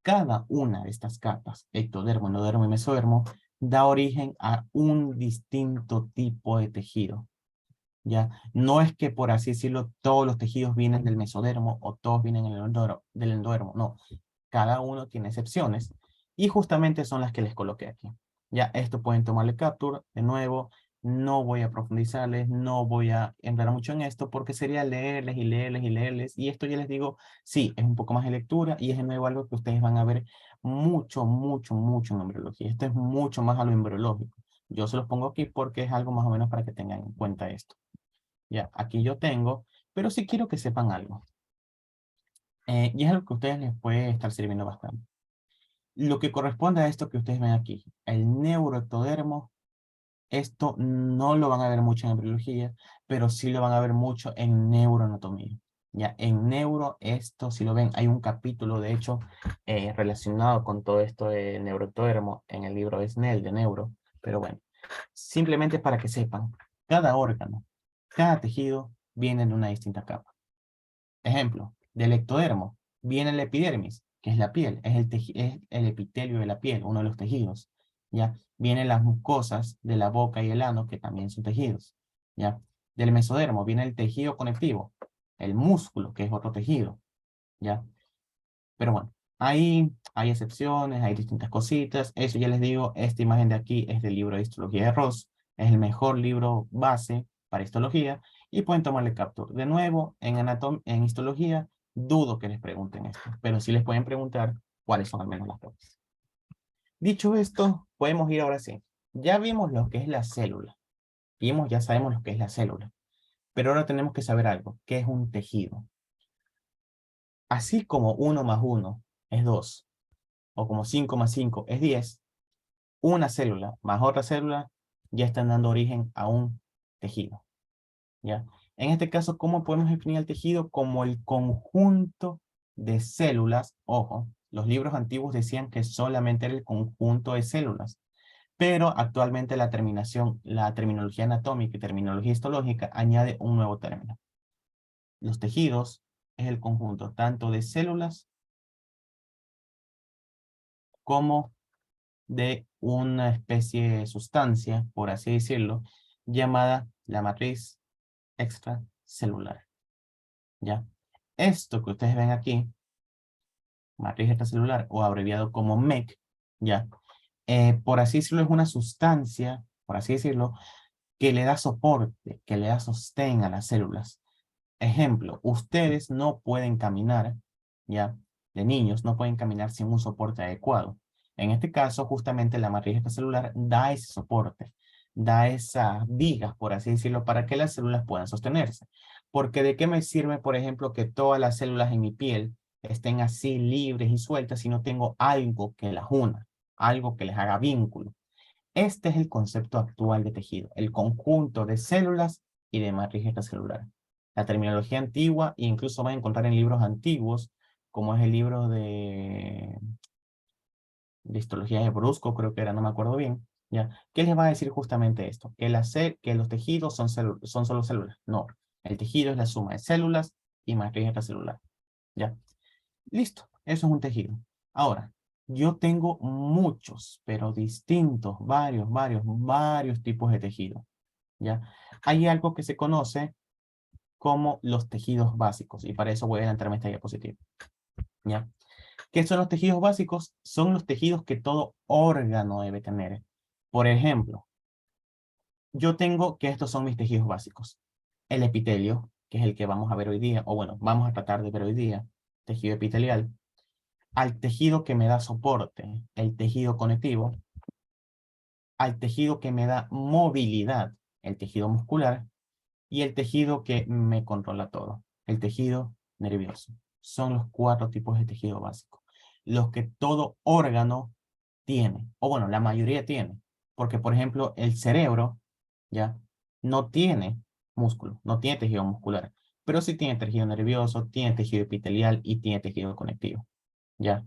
Cada una de estas capas, ectodermo, endodermo y mesodermo, da origen a un distinto tipo de tejido. ¿Ya? No es que, por así decirlo, todos los tejidos vienen del mesodermo o todos vienen del endodermo. No, cada uno tiene excepciones y justamente son las que les coloqué aquí. Ya, esto pueden tomarle capture. De nuevo, no voy a profundizarles, no voy a entrar mucho en esto porque sería leerles y leerles y leerles. Y esto ya les digo, sí, es un poco más de lectura y es de nuevo algo que ustedes van a ver mucho, mucho, mucho en embriología. Esto es mucho más a lo embriológico. Yo se los pongo aquí porque es algo más o menos para que tengan en cuenta esto. Ya, aquí yo tengo, pero sí quiero que sepan algo. Y es algo que a ustedes les puede estar sirviendo bastante. Lo que corresponde a esto que ustedes ven aquí, el neuroectodermo, esto no lo van a ver mucho en embriología, pero sí lo van a ver mucho en neuroanatomía. Ya, en neuro, esto si lo ven, hay un capítulo de hecho relacionado con todo esto de neuroectodermo en el libro de Snell de neuro, pero bueno, simplemente para que sepan, cada órgano, cada tejido viene de una distinta capa. Ejemplo, del ectodermo viene el epidermis, que es la piel, es el epitelio de la piel, uno de los tejidos. ¿Ya? Vienen las mucosas de la boca y el ano, que también son tejidos. ¿Ya? Del mesodermo viene el tejido conectivo, el músculo, que es otro tejido. ¿Ya? Pero bueno, ahí hay excepciones, hay distintas cositas. Eso ya les digo, esta imagen de aquí es del libro de histología de Ross. Es el mejor libro base para histología y pueden tomarle captura. De nuevo, en histología, dudo que les pregunten esto, pero sí les pueden preguntar cuáles son al menos las cosas. Dicho esto, podemos ir ahora sí. Ya vimos lo que es la célula. Ya sabemos lo que es la célula. Pero ahora tenemos que saber algo, ¿qué es un tejido? Así como 1 más 1 es 2, o como 5 más 5 es 10, una célula más otra célula ya están dando origen a un tejido. ¿Ya? En este caso, ¿cómo podemos definir el tejido? Como el conjunto de células. Ojo, los libros antiguos decían que solamente era el conjunto de células, pero actualmente la terminología anatómica y terminología histológica añade un nuevo término. Los tejidos es el conjunto tanto de células como de una especie de sustancia, por así decirlo, llamada la matriz extracelular. ¿Ya? Esto que ustedes ven aquí, matriz extracelular o abreviado como MEC, ¿ya? Por así decirlo, es una sustancia, por así decirlo, que le da soporte, que le da sostén a las células. Ejemplo, ustedes no pueden caminar, ¿ya? De niños no pueden caminar sin un soporte adecuado. En este caso, justamente la matriz extracelular da ese soporte, da esas vigas, por así decirlo, para que las células puedan sostenerse. Porque ¿de qué me sirve, por ejemplo, que todas las células en mi piel estén así libres y sueltas si no tengo algo que las una, algo que les haga vínculo? Este es el concepto actual de tejido, el conjunto de células y de matriz extracelular. La terminología antigua, e incluso van a encontrar en libros antiguos, como es el libro de histología de Brusco, creo que era, no me acuerdo bien, ¿ya? ¿Qué les va a decir justamente esto? Que los tejidos son solo células. No, el tejido es la suma de células y matriz extracelular, ¿ya? Listo, eso es un tejido. Ahora, yo tengo muchos, pero distintos, varios tipos de tejido, ¿ya? Hay algo que se conoce como los tejidos básicos, y para eso voy a adelantarme esta diapositiva, ¿ya? ¿Qué son los tejidos básicos? Son los tejidos que todo órgano debe tener. Por ejemplo, yo tengo que estos son mis tejidos básicos. El epitelio, que es el que vamos a ver hoy día, o bueno, vamos a tratar de ver hoy día, tejido epitelial. Al tejido que me da soporte, el tejido conectivo. Al tejido que me da movilidad, el tejido muscular. Y el tejido que me controla todo, el tejido nervioso. Son los 4 tipos de tejido básico. Los que todo órgano tiene, o bueno, la mayoría tiene. Porque, por ejemplo, el cerebro, ¿ya? No tiene músculo, no tiene tejido muscular. Pero sí tiene tejido nervioso, tiene tejido epitelial y tiene tejido conectivo, ¿ya?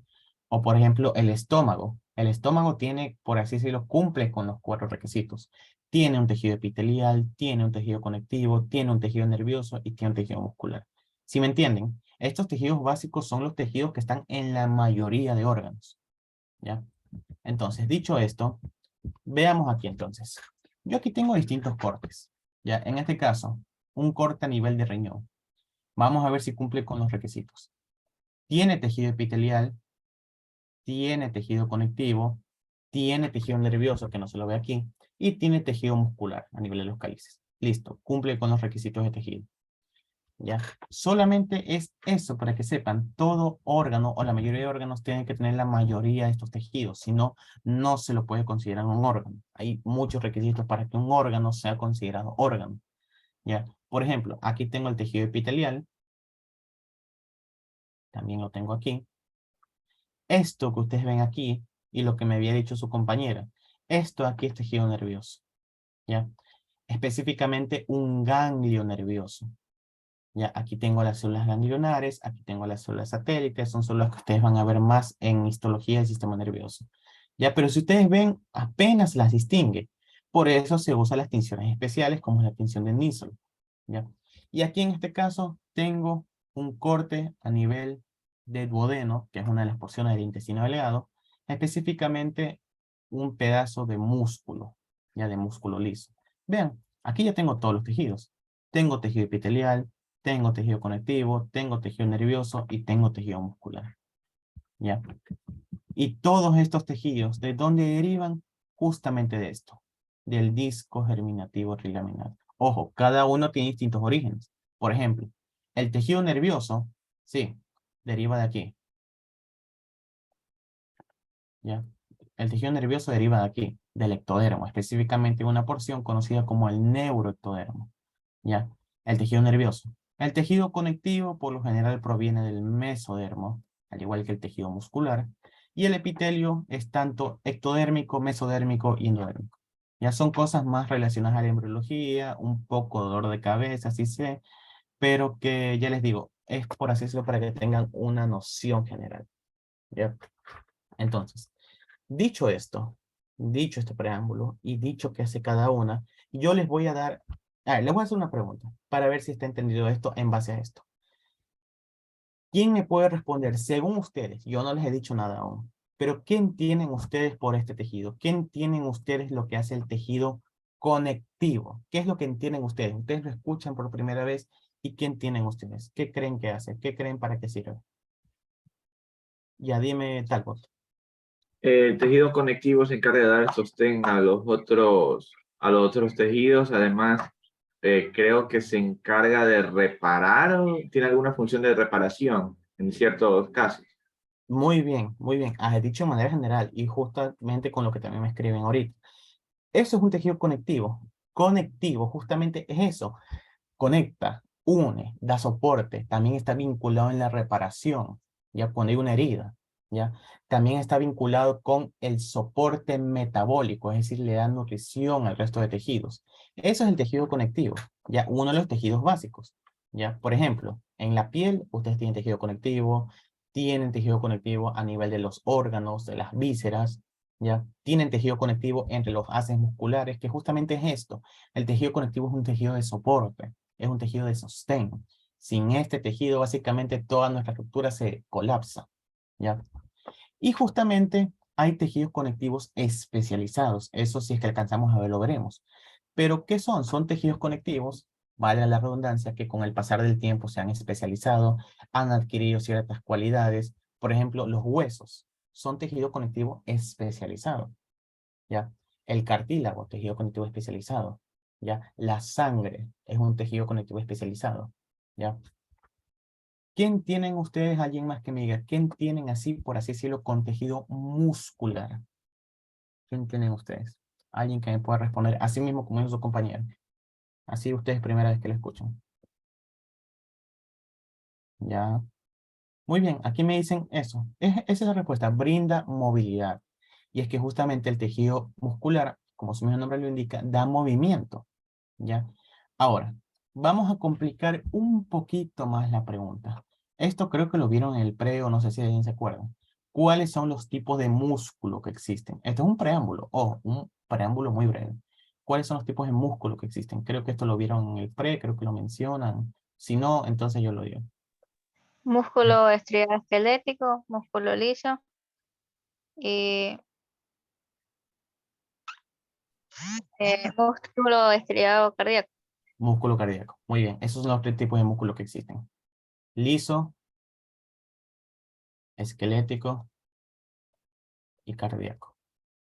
O por ejemplo, el estómago. El estómago tiene, por así decirlo, cumple con los 4 requisitos. Tiene un tejido epitelial, tiene un tejido conectivo, tiene un tejido nervioso y tiene un tejido muscular. ¿Sí me entienden? Estos tejidos básicos son los tejidos que están en la mayoría de órganos, ¿ya? Entonces, dicho esto, veamos aquí entonces. Yo aquí tengo distintos cortes, ¿ya? En este caso, un corte a nivel de riñón. Vamos a ver si cumple con los requisitos. Tiene tejido epitelial, tiene tejido conectivo, tiene tejido nervioso, que no se lo ve aquí, y tiene tejido muscular a nivel de los cálices. Listo, cumple con los requisitos de tejido. ¿Ya? Solamente es eso para que sepan, todo órgano o la mayoría de órganos tienen que tener la mayoría de estos tejidos, si no, no se lo puede considerar un órgano. Hay muchos requisitos para que un órgano sea considerado órgano. ¿Ya? Por ejemplo, aquí tengo el tejido epitelial, también lo tengo aquí. Esto que ustedes ven aquí, y lo que me había dicho su compañera, esto aquí es tejido nervioso, ¿ya? Específicamente un ganglio nervioso. Ya, aquí tengo las células ganglionares, aquí tengo las células satélites, son células que ustedes van a ver más en histología del sistema nervioso. Ya, pero si ustedes ven, apenas las distingue. Por eso se usan las tinciones especiales, como la tinción de Nissl. ¿Ya? Y aquí en este caso tengo un corte a nivel de duodeno, que es una de las porciones del intestino delgado, específicamente un pedazo de músculo, ya de músculo liso. Vean, aquí ya tengo todos los tejidos. Tengo tejido epitelial, tengo tejido conectivo, tengo tejido nervioso y tengo tejido muscular. ¿Ya? Y todos estos tejidos, ¿de dónde derivan? Justamente de esto, del disco germinativo trilaminal. Ojo, cada uno tiene distintos orígenes. Por ejemplo, el tejido nervioso, sí, deriva de aquí. ¿Ya? El tejido nervioso deriva de aquí, del ectodermo, específicamente una porción conocida como el neuroectodermo. ¿Ya? El tejido nervioso. El tejido conectivo por lo general proviene del mesodermo, al igual que el tejido muscular. Y el epitelio es tanto ectodérmico, mesodérmico y endodérmico. Ya son cosas más relacionadas a la embriología, un poco dolor de cabeza, sí sé, pero que ya les digo, es por así decirlo para que tengan una noción general. ¿Ya? Entonces, dicho esto, dicho este preámbulo y dicho que hace cada una, yo les voy a dar, les voy a hacer una pregunta para ver si está entendido esto en base a esto. ¿Quién me puede responder según ustedes? Yo no les he dicho nada aún, pero ¿qué entienden ustedes por este tejido? ¿Qué entienden ustedes lo que hace el tejido conectivo? ¿Qué es lo que entienden ustedes? Ustedes lo escuchan por primera vez y ¿qué entienden ustedes? ¿Qué creen que hace? ¿Qué creen para qué sirve? Ya dime Talbot. El tejido conectivo se encarga de dar sostén a los otros tejidos. Además, creo que se encarga de reparar o tiene alguna función de reparación en ciertos casos. Muy bien, muy bien. Has dicho de manera general y justamente con lo que también me escriben ahorita. Eso es un tejido conectivo. Conectivo, justamente es eso. Conecta, une, da soporte. También está vinculado en la reparación, ya cuando hay una herida, ya. También está vinculado con el soporte metabólico, es decir, le da nutrición al resto de tejidos. Eso es el tejido conectivo, ya uno de los tejidos básicos, ya. Por ejemplo, en la piel, ustedes tienen tejido conectivo a nivel de los órganos, de las vísceras, ya. Tienen tejido conectivo entre los haces musculares, que justamente es esto. El tejido conectivo es un tejido de soporte, es un tejido de sostén. Sin este tejido, básicamente toda nuestra estructura se colapsa, ¿ya? Y justamente hay tejidos conectivos especializados. Eso si es que alcanzamos a ver, lo veremos. Pero, ¿qué son? Son tejidos conectivos, vale la redundancia, que con el pasar del tiempo se han especializado, han adquirido ciertas cualidades. Por ejemplo, los huesos son tejido conectivo especializado, ¿ya? El cartílago, tejido conectivo especializado, ¿ya? La sangre es un tejido conectivo especializado, ¿ya? ¿Quién tienen ustedes, alguien más que me diga, quién tienen así, por así decirlo, con tejido muscular? ¿Quién tienen ustedes? Alguien que me pueda responder, así mismo como dijo su compañero. Así ustedes primera vez que lo escuchan. ¿Ya? Muy bien, aquí me dicen eso. Esa es la respuesta, brinda movilidad. Y es que justamente el tejido muscular, como su mismo nombre lo indica, da movimiento, ¿ya? Ahora, vamos a complicar un poquito más la pregunta. Esto creo que lo vieron en el pre o no sé si alguien se acuerda. ¿Cuáles son los tipos de músculo que existen? Esto es un preámbulo, o un preámbulo muy breve. ¿Cuáles son los tipos de músculo que existen? Creo que esto lo vieron en el pre, creo que lo mencionan. Si no, entonces yo lo digo. Músculo estriado esquelético, músculo liso y músculo estriado cardíaco. Músculo cardíaco. Muy bien. Esos son los tres tipos de músculo que existen. Liso, esquelético y cardíaco.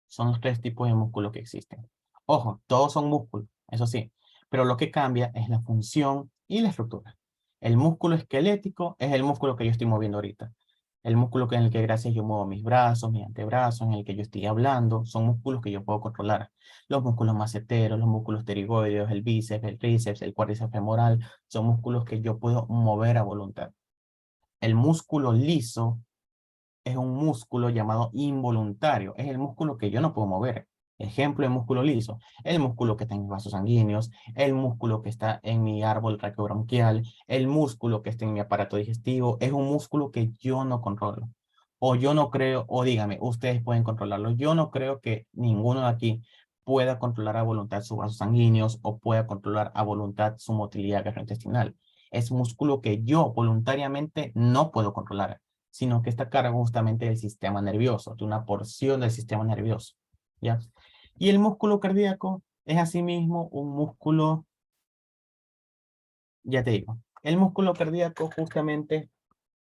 Son los tres tipos de músculo que existen. Ojo, todos son músculos, eso sí. Pero lo que cambia es la función y la estructura. El músculo esquelético es el músculo que yo estoy moviendo ahorita. El músculo en el que gracias yo muevo mis brazos, mis antebrazos, en el que yo estoy hablando, son músculos que yo puedo controlar. Los músculos maceteros, los músculos pterigoideos, el bíceps, el tríceps, el cuádriceps femoral, son músculos que yo puedo mover a voluntad. El músculo liso es un músculo llamado involuntario. Es el músculo que yo no puedo mover. Ejemplo de músculo liso, el músculo que está en mis vasos sanguíneos, el músculo que está en mi árbol traqueobronquial, el músculo que está en mi aparato digestivo, es un músculo que yo no controlo. O yo no creo, o dígame, ustedes pueden controlarlo. Yo no creo que ninguno de aquí pueda controlar a voluntad sus vasos sanguíneos o pueda controlar a voluntad su motilidad gastrointestinal. Es músculo que yo voluntariamente no puedo controlar, sino que está a cargo justamente del sistema nervioso, de una porción del sistema nervioso, ¿ya? Y el músculo cardíaco es asimismo un músculo, ya te digo, el músculo cardíaco justamente,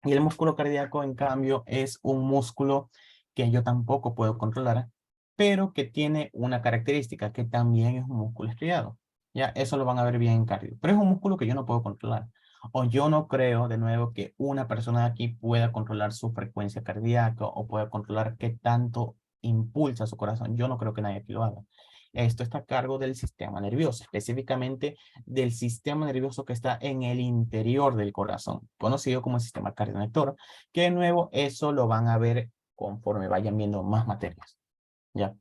y el músculo cardíaco en cambio es un músculo que yo tampoco puedo controlar, pero que tiene una característica, que también es un músculo estriado, ¿ya? Eso lo van a ver bien en cardio, pero es un músculo que yo no puedo controlar. O yo no creo, de nuevo, que una persona de aquí pueda controlar su frecuencia cardíaca o pueda controlar qué tanto impulsa su corazón. Yo no creo que nadie aquí lo haga. Esto está a cargo del sistema nervioso, específicamente del sistema nervioso que está en el interior del corazón, conocido como el sistema cardiolector, que de nuevo eso lo van a ver conforme vayan viendo más materias. ¿Ya?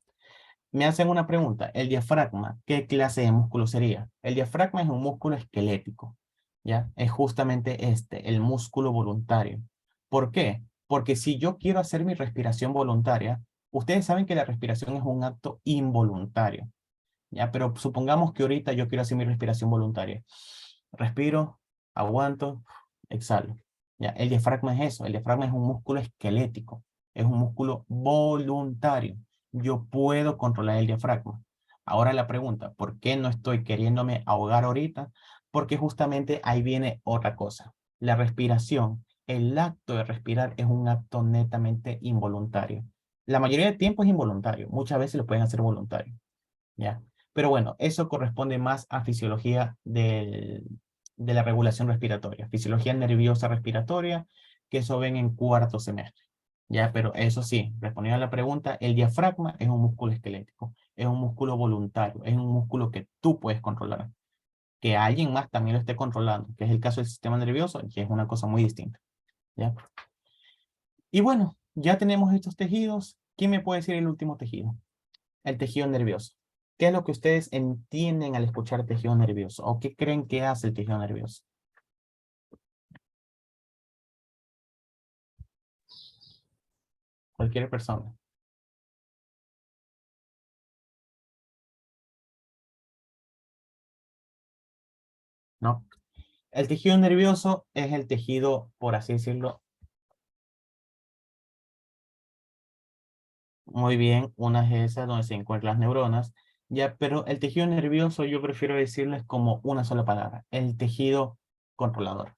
Me hacen una pregunta. El diafragma, ¿qué clase de músculo sería? El diafragma es un músculo esquelético. ¿Ya? Es justamente el músculo voluntario. ¿Por qué? Porque si yo quiero hacer mi respiración voluntaria, ustedes saben que la respiración es un acto involuntario. ¿Ya? Pero supongamos que ahorita yo quiero hacer mi respiración voluntaria. Respiro, aguanto, exhalo. ¿Ya? El diafragma es eso. El diafragma es un músculo esquelético. Es un músculo voluntario. Yo puedo controlar el diafragma. Ahora la pregunta, ¿por qué no estoy queriéndome ahogar ahorita? Porque justamente ahí viene otra cosa. La respiración, el acto de respirar es un acto netamente involuntario. La mayoría del tiempo es involuntario. Muchas veces lo pueden hacer voluntario. ¿Ya? Pero bueno, eso corresponde más a fisiología de la regulación respiratoria, fisiología nerviosa respiratoria, que eso ven en cuarto semestre. Ya, pero eso sí, respondiendo a la pregunta, el diafragma es un músculo esquelético, es un músculo voluntario, es un músculo que tú puedes controlar. Que alguien más también lo esté controlando, que es el caso del sistema nervioso, que es una cosa muy distinta. ¿Ya? Y bueno, ya tenemos estos tejidos. ¿Quién me puede decir el último tejido? El tejido nervioso. ¿Qué es lo que ustedes entienden al escuchar tejido nervioso? ¿O qué creen que hace el tejido nervioso? Cualquier persona. ¿No? El tejido nervioso es el tejido, por así decirlo, muy bien, una es esa donde se encuentran las neuronas, ya, pero el tejido nervioso yo prefiero decirles como una sola palabra, el tejido controlador.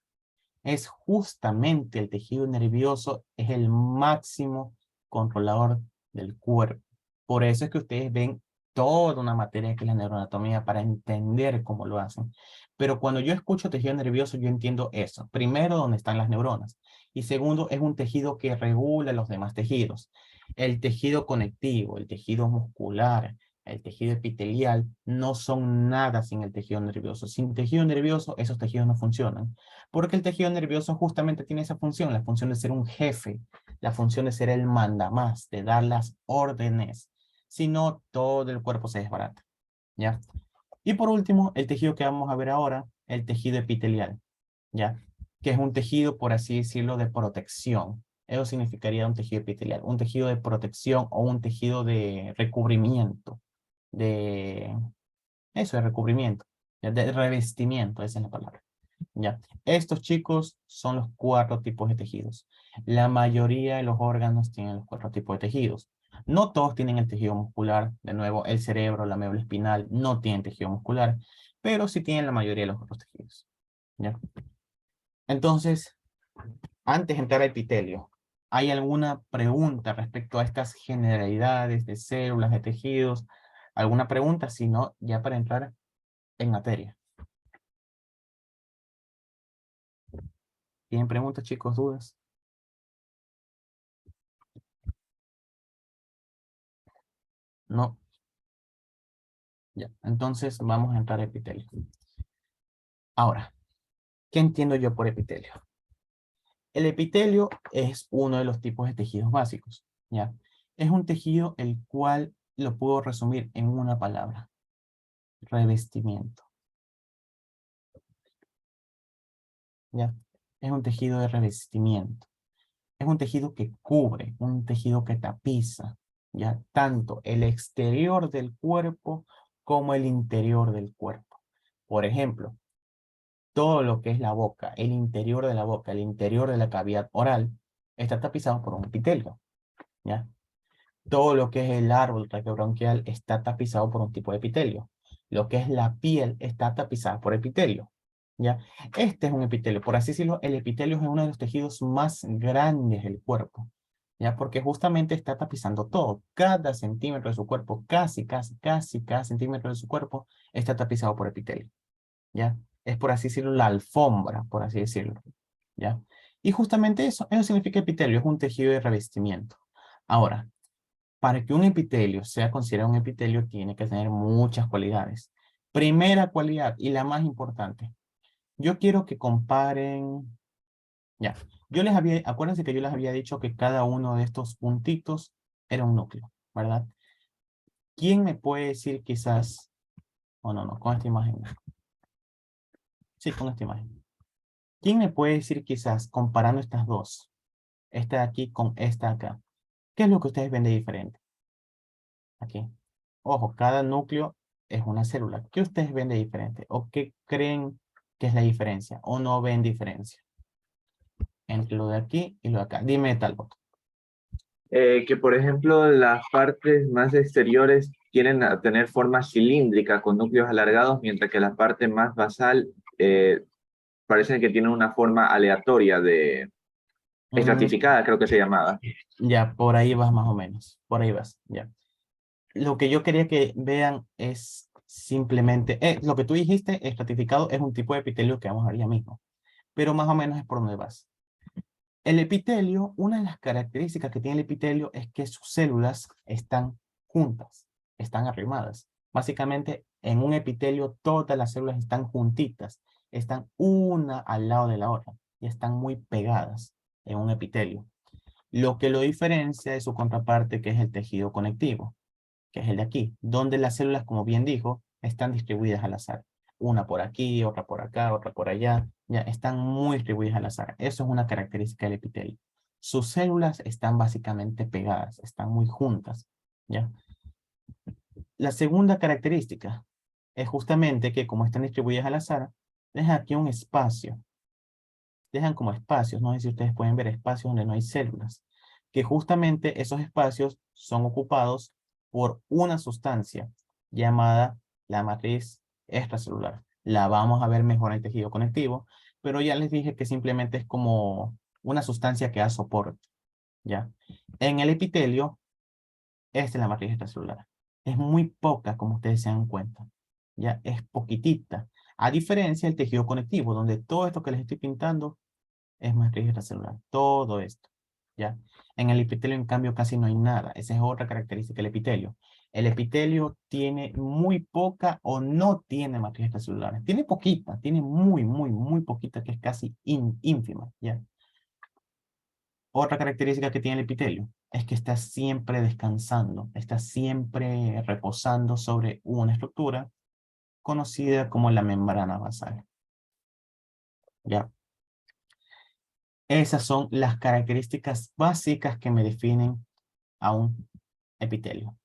Es justamente el tejido nervioso, es el máximo controlador del cuerpo. Por eso es que ustedes ven toda una materia que es la neuroanatomía para entender cómo lo hacen. Pero cuando yo escucho tejido nervioso, yo entiendo eso. Primero, dónde están las neuronas. Y segundo, es un tejido que regula los demás tejidos. El tejido conectivo, el tejido muscular, el tejido epitelial, no son nada sin el tejido nervioso. Sin tejido nervioso, esos tejidos no funcionan. Porque el tejido nervioso justamente tiene esa función, la función de ser un jefe, la función de ser el mandamás, de dar las órdenes. Si no, todo el cuerpo se desbarata. ¿Ya? Y por último, el tejido que vamos a ver ahora, el tejido epitelial. ¿Ya? Que es un tejido, por así decirlo, de protección. Eso significaría un tejido epitelial, un tejido de protección o un tejido de recubrimiento. Eso, de recubrimiento, de revestimiento, esa es la palabra. ¿Ya? Estos chicos son los 4 tipos de tejidos. La mayoría de los órganos tienen los 4 tipos de tejidos. No todos tienen el tejido muscular. De nuevo, el cerebro, la médula espinal no tienen tejido muscular, pero sí tienen la mayoría de los otros tejidos. ¿Ya? Entonces, antes de entrar al epitelio, ¿hay alguna pregunta respecto a estas generalidades de células, de tejidos? ¿Alguna pregunta? Si no, ya para entrar en materia. ¿Tienen preguntas, chicos, dudas? No. Ya, entonces vamos a entrar a epitelio. Ahora, ¿qué entiendo yo por epitelio? El epitelio es uno de los tipos de tejidos básicos, ¿ya? Es un tejido el cual lo puedo resumir en una palabra. Revestimiento. ¿Ya? Es un tejido de revestimiento. Es un tejido que cubre, un tejido que tapiza, ¿ya? Tanto el exterior del cuerpo como el interior del cuerpo. Por ejemplo, todo lo que es la boca, el interior de la boca, el interior de la cavidad oral, está tapizado por un epitelio, ¿ya? Todo lo que es el árbol traqueobronquial está tapizado por un tipo de epitelio. Lo que es la piel está tapizada por epitelio, ¿ya? Este es un epitelio, por así decirlo, el epitelio es uno de los tejidos más grandes del cuerpo, ¿ya? Porque justamente está tapizando todo. Cada centímetro de su cuerpo, casi cada centímetro de su cuerpo está tapizado por epitelio, ¿ya? Es por así decirlo la alfombra, por así decirlo, ¿ya? Y justamente eso significa epitelio, es un tejido de revestimiento. Ahora, para que un epitelio sea considerado un epitelio, tiene que tener muchas cualidades. Primera cualidad, y la más importante, yo quiero que comparen, ya, Acuérdense que yo les había dicho que cada uno de estos puntitos era un núcleo, ¿verdad? ¿Quién me puede decir quizás, no, con esta imagen? Sí, con esta imagen. ¿Quién me puede decir quizás, comparando estas dos, esta de aquí con esta de acá, qué es lo que ustedes ven de diferente? Aquí. Ojo, cada núcleo es una célula. ¿Qué ustedes ven de diferente? ¿O qué creen que es la diferencia? ¿O no ven diferencia entre lo de aquí y lo de acá? Dime tal voto. Que por ejemplo las partes más exteriores tienden a tener forma cilíndrica con núcleos alargados, mientras que la parte más basal parece que tiene una forma aleatoria de estratificada, creo que se llamaba. Ya, por ahí vas más o menos. Por ahí vas, ya. Lo que yo quería que vean es simplemente, lo que tú dijiste, estratificado, es un tipo de epitelio que vamos a ver ya mismo. Pero más o menos es por donde vas. El epitelio, una de las características que tiene el epitelio es que sus células están juntas, están arrimadas. Básicamente, en un epitelio todas las células están juntitas, están una al lado de la otra y están muy pegadas en un epitelio. Lo que lo diferencia de su contraparte, que es el tejido conectivo, que es el de aquí, donde las células, como bien dijo, están distribuidas al azar. Una por aquí, otra por acá, otra por allá, ya están muy distribuidas al azar. Eso es una característica del epitelio. Sus células están básicamente pegadas, están muy juntas, ¿ya? La segunda característica es justamente que como están distribuidas al azar, dejan aquí un espacio. Dejan como espacios, no sé si ustedes pueden ver espacios donde no hay células, que justamente esos espacios son ocupados por una sustancia llamada la matriz extracelular. La vamos a ver mejor en el tejido conectivo, pero ya les dije que simplemente es como una sustancia que da soporte, ¿ya? En el epitelio, esta es la matriz extracelular. Es muy poca, como ustedes se dan cuenta, ¿ya? Es poquitita. A diferencia del tejido conectivo, donde todo esto que les estoy pintando es matriz extracelular. Todo esto, ¿ya? En el epitelio, en cambio, casi no hay nada. Esa es otra característica del epitelio. El epitelio tiene muy poca o no tiene matriz extracelular. Tiene poquita, tiene muy poquita, que es casi ínfima, ¿ya? Otra característica que tiene el epitelio es que está siempre descansando, está siempre reposando sobre una estructura conocida como la membrana basal, ¿ya? Esas son las características básicas que me definen a un epitelio.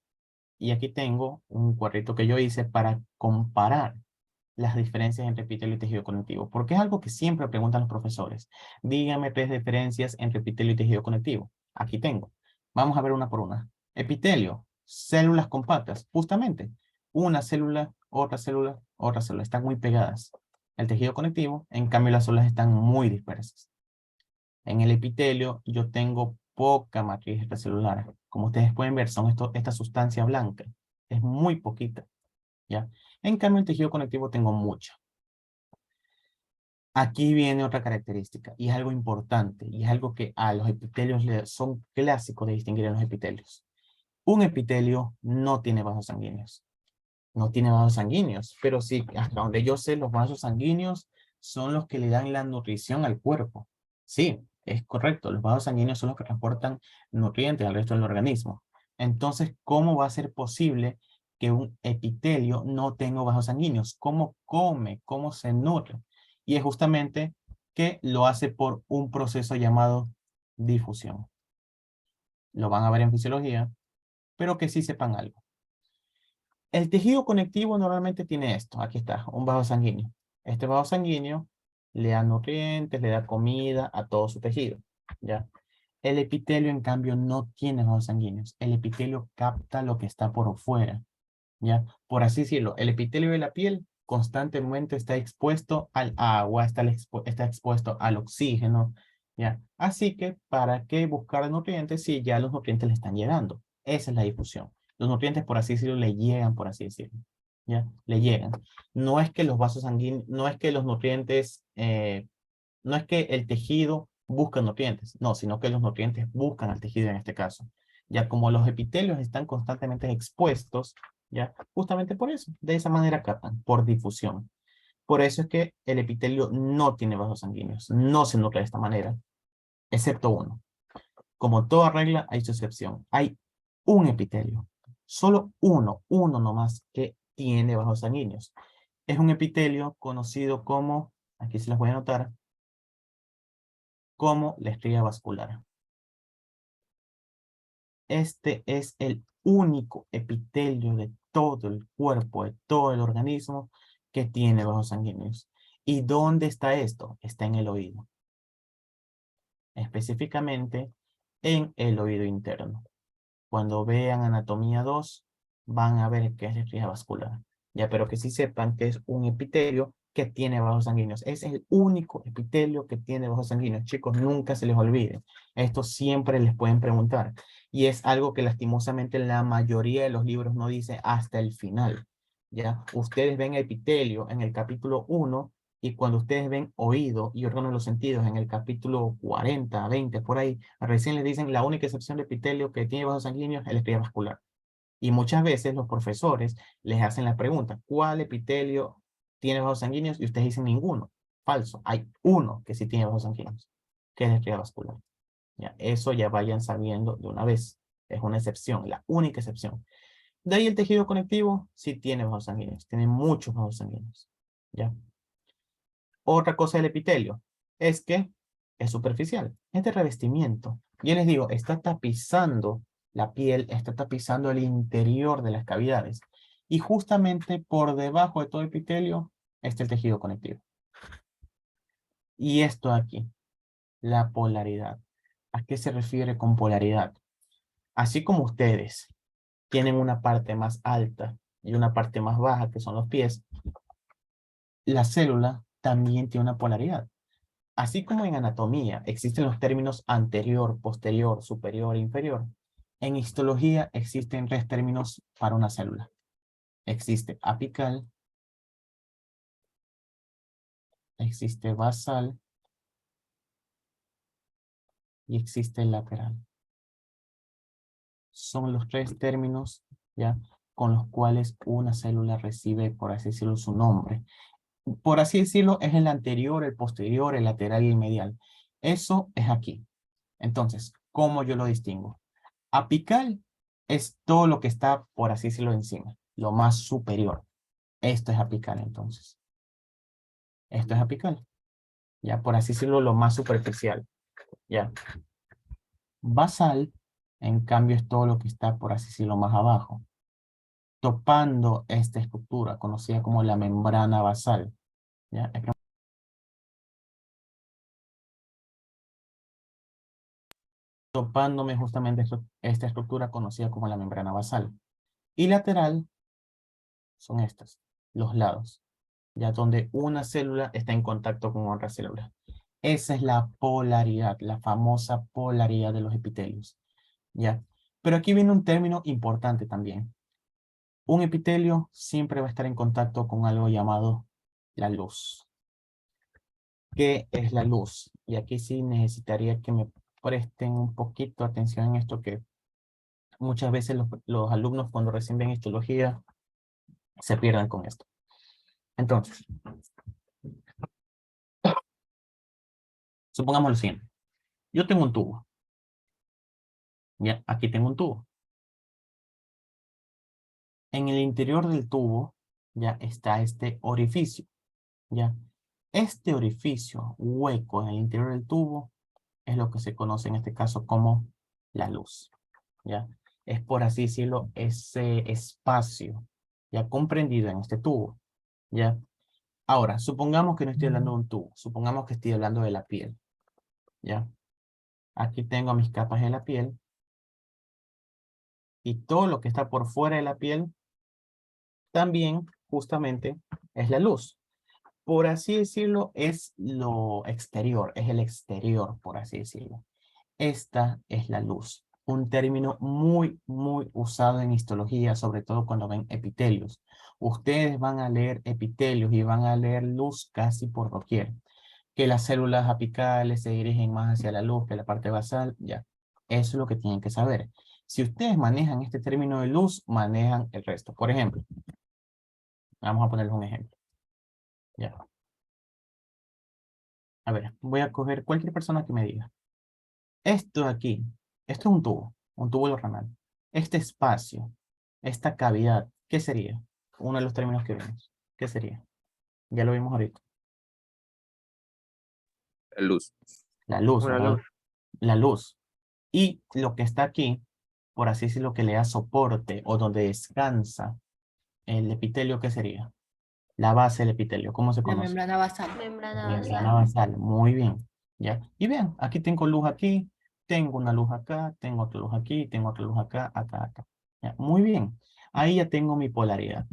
Y aquí tengo un cuadrito que yo hice para comparar las diferencias entre epitelio y tejido conectivo, porque es algo que siempre preguntan los profesores. Dígame 3 diferencias entre epitelio y tejido conectivo. Aquí tengo. Vamos a ver una por una. Epitelio, células compactas, justamente. Una célula, otra célula, otra célula. Están muy pegadas. El tejido conectivo, en cambio, las células están muy dispersas. En el epitelio yo tengo poca matriz extracelular. Como ustedes pueden ver, son esta sustancia blanca. Es muy poquita, ¿ya? En cambio, en tejido conectivo tengo mucha. Aquí viene otra característica, y es algo importante, y es algo que a los epitelios son clásicos de distinguir en los epitelios. Un epitelio no tiene vasos sanguíneos. No tiene vasos sanguíneos, pero sí, hasta donde yo sé, los vasos sanguíneos son los que le dan la nutrición al cuerpo. Sí, es correcto, los vasos sanguíneos son los que transportan nutrientes al resto del organismo. Entonces, ¿cómo va a ser posible que un epitelio no tenga vasos sanguíneos? ¿Cómo come? ¿Cómo se nutre? Y es justamente que lo hace por un proceso llamado difusión. Lo van a ver en fisiología, pero que sí sepan algo. El tejido conectivo normalmente tiene esto. Aquí está, un vaso sanguíneo. Este vaso sanguíneo le da nutrientes, le da comida a todo su tejido, ¿ya? El epitelio, en cambio, no tiene vasos sanguíneos. El epitelio capta lo que está por fuera, ¿ya? Por así decirlo, el epitelio de la piel constantemente está expuesto al agua, está expuesto al oxígeno, ¿ya? Así que, ¿para qué buscar nutrientes si ya los nutrientes le están llegando? Esa es la difusión. Los nutrientes, por así decirlo, le llegan, por así decirlo, ¿ya? Le llegan. No es que los vasos sanguíneos, no es que los nutrientes, no es que el tejido busca nutrientes, no, sino que los nutrientes buscan al tejido en este caso. Ya como los epitelios están constantemente expuestos, ya, justamente por eso, de esa manera captan, por difusión. Por eso es que el epitelio no tiene vasos sanguíneos, no se nutre de esta manera. excepto uno. Como toda regla, hay su excepción. Hay un epitelio, solo uno nomás, que tiene vasos sanguíneos. Es un epitelio conocido como, aquí se las voy a anotar, como la estrella vascular. Este es el único epitelio de todo el cuerpo, de todo el organismo, que tiene vasos sanguíneos. ¿Y dónde está esto? Está en el oído. Específicamente en el oído interno. Cuando vean anatomía 2, van a ver que es la estrella vascular. Ya, pero que sí sepan que es un epitelio que tiene vasos sanguíneos. Es el único epitelio que tiene vasos sanguíneos. Chicos, nunca se les olvide. Esto siempre les pueden preguntar. Y es algo que lastimosamente la mayoría de los libros no dice hasta el final. Ya, ustedes ven epitelio en el capítulo 1 y cuando ustedes ven oído y órganos de los sentidos en el capítulo 40, 20, por ahí, recién les dicen la única excepción de epitelio que tiene vasos sanguíneos es la estrella vascular. Y muchas veces los profesores les hacen la pregunta, ¿cuál epitelio tiene vasos sanguíneos? Y ustedes dicen ninguno. Falso. Hay uno que sí tiene vasos sanguíneos, que es la estrella vascular. Ya, eso ya vayan sabiendo de una vez. Es una excepción, la única excepción. De ahí el tejido conectivo sí tiene vasos sanguíneos, tiene muchos vasos sanguíneos. ¿Ya? Otra cosa del epitelio es que es superficial. Este revestimiento, yo les digo, está tapizando la piel, está tapizando el interior de las cavidades. Y justamente por debajo de todo el epitelio está el tejido conectivo. Y esto aquí, la polaridad. ¿A qué se refiere con polaridad? Así como ustedes tienen una parte más alta y una parte más baja, que son los pies, la célula también tiene una polaridad. Así como en anatomía existen los términos anterior, posterior, superior e inferior, en histología existen tres términos para una célula. Existe apical, existe basal y existe lateral. Son los tres términos, ¿ya?, con los cuales una célula recibe, por así decirlo, su nombre. Por así decirlo, es el anterior, el posterior, el lateral y el medial. Eso es aquí. Entonces, ¿cómo yo lo distingo? Apical es todo lo que está, por así decirlo, encima, lo más superior. Esto es apical, entonces. Esto es apical. Ya, por así decirlo, lo más superficial. Ya. Basal, en cambio, es todo lo que está, por así decirlo, más abajo, topando esta estructura, conocida como la membrana basal. ¿Ya? Topándome justamente esta estructura conocida como la membrana basal. Y lateral son estos, los lados, ya donde una célula está en contacto con otra célula. Esa es la polaridad, la famosa polaridad de los epitelios. ¿Ya? Pero aquí viene un término importante también. Un epitelio siempre va a estar en contacto con algo llamado la luz. ¿Qué es la luz? Y aquí sí necesitaría que me presten un poquito atención en esto, que muchas veces los alumnos cuando recién ven histología se pierden con esto. Entonces, supongamos lo siguiente. Yo tengo un tubo. Ya, aquí tengo un tubo. En el interior del tubo ya está este orificio. Ya. Este orificio hueco en el interior del tubo es lo que se conoce en este caso como la luz. ¿Ya? Es, por así decirlo, ese espacio ya comprendido en este tubo. ¿Ya? Ahora, supongamos que no estoy hablando de un tubo. Supongamos que estoy hablando de la piel. ¿Ya? Aquí tengo mis capas de la piel. Y todo lo que está por fuera de la piel también justamente es la luz. Por así decirlo, es lo exterior, es el exterior, por así decirlo. Esta es la luz, un término muy usado en histología, sobre todo cuando ven epitelios. Ustedes van a leer epitelios y van a leer luz casi por doquier. Que las células apicales se dirigen más hacia la luz que la parte basal, ya. Eso es lo que tienen que saber. Si ustedes manejan este término de luz, manejan el resto. Por ejemplo, vamos a ponerles un ejemplo. Ya. A ver, voy a coger cualquier persona que me diga. Esto de aquí, esto es un tubo renal. Este espacio, esta cavidad, ¿qué sería? Uno de los términos que vimos. ¿Qué sería? Ya lo vimos ahorita. Luz. La luz, Una ¿verdad? luz. La luz. Y lo que está aquí, por así decirlo, que le da soporte o donde descansa el epitelio, ¿qué sería? La base del epitelio, ¿cómo se La conoce? membrana basal. La Membrana membrana basal. basal, muy bien. ¿Ya? Y vean, aquí tengo luz aquí, tengo una luz acá, tengo otra luz aquí, tengo otra luz acá, acá, acá. ¿Ya? Muy bien. Ahí ya tengo mi polaridad.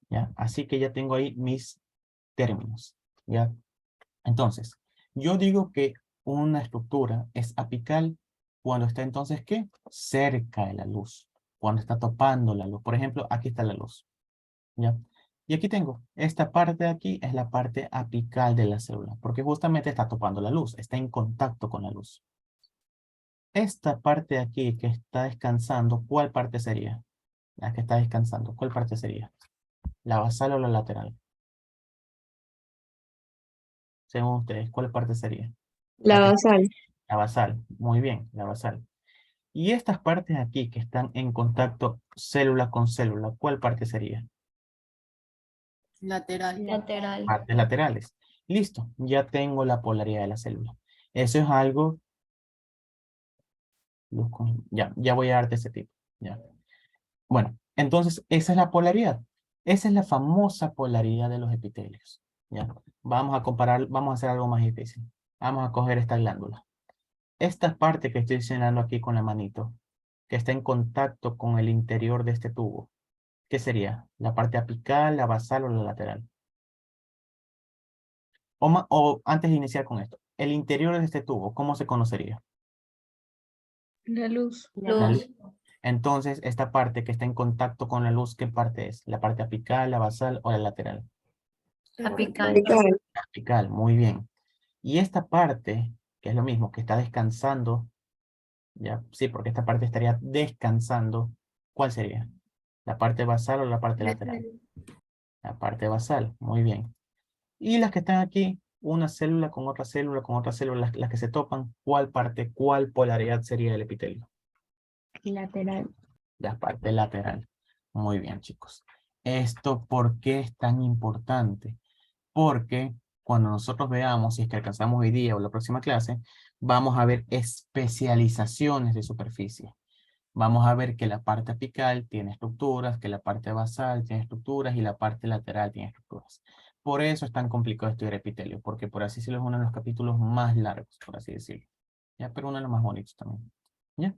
¿Ya? Así que ya tengo ahí mis términos. ¿Ya? Entonces, yo digo que una estructura es apical cuando está entonces, ¿qué? Cerca de la luz. Cuando está topando la luz. Por ejemplo, aquí está la luz. ¿Ya? Y aquí tengo, esta parte de aquí es la parte apical de la célula, porque justamente está topando la luz, está en contacto con la luz. Esta parte de aquí que está descansando, ¿cuál parte sería? La que está descansando, ¿cuál parte sería? ¿La basal o la lateral? Según ustedes, ¿cuál parte sería? La que- basal. La basal, muy bien, la basal. Y estas partes aquí que están en contacto célula con célula, ¿cuál parte sería? Lateral. Lateral. Partes laterales. Listo, ya tengo la polaridad de la célula. Eso es algo, ya voy a darte ese tipo. Ya. Bueno, entonces esa es la polaridad. Esa es la famosa polaridad de los epitelios. ¿Ya? Vamos a comparar, vamos a hacer algo más difícil. Vamos a coger esta glándula. Esta parte que estoy señalando aquí con la manito, que está en contacto con el interior de este tubo, ¿qué sería? ¿La parte apical, la basal o la lateral? O antes de iniciar con esto, el interior de este tubo, ¿cómo se conocería? La luz. La Luz. luz. Entonces, esta parte que está en contacto con la luz, ¿qué parte es? ¿La parte apical, la basal o la lateral? Apical. Apical, muy bien. Y esta parte, que es lo mismo, que está descansando, ya, sí, porque esta parte estaría descansando, ¿cuál sería? ¿La parte basal o la parte lateral? La parte basal, muy bien. Y las que están aquí, una célula con otra célula, con otra célula, las que se topan, ¿cuál parte, cuál polaridad sería el epitelio? Lateral. La parte lateral. Muy bien, chicos. ¿Esto por qué es tan importante? Porque cuando nosotros veamos, si es que alcanzamos hoy día o la próxima clase, vamos a ver especializaciones de superficie. Vamos a ver que la parte apical tiene estructuras, que la parte basal tiene estructuras y la parte lateral tiene estructuras. Por eso es tan complicado estudiar epitelio, porque por así decirlo es uno de los capítulos más largos, por así decirlo. ¿Ya? Pero uno de los más bonitos también. ¿Ya?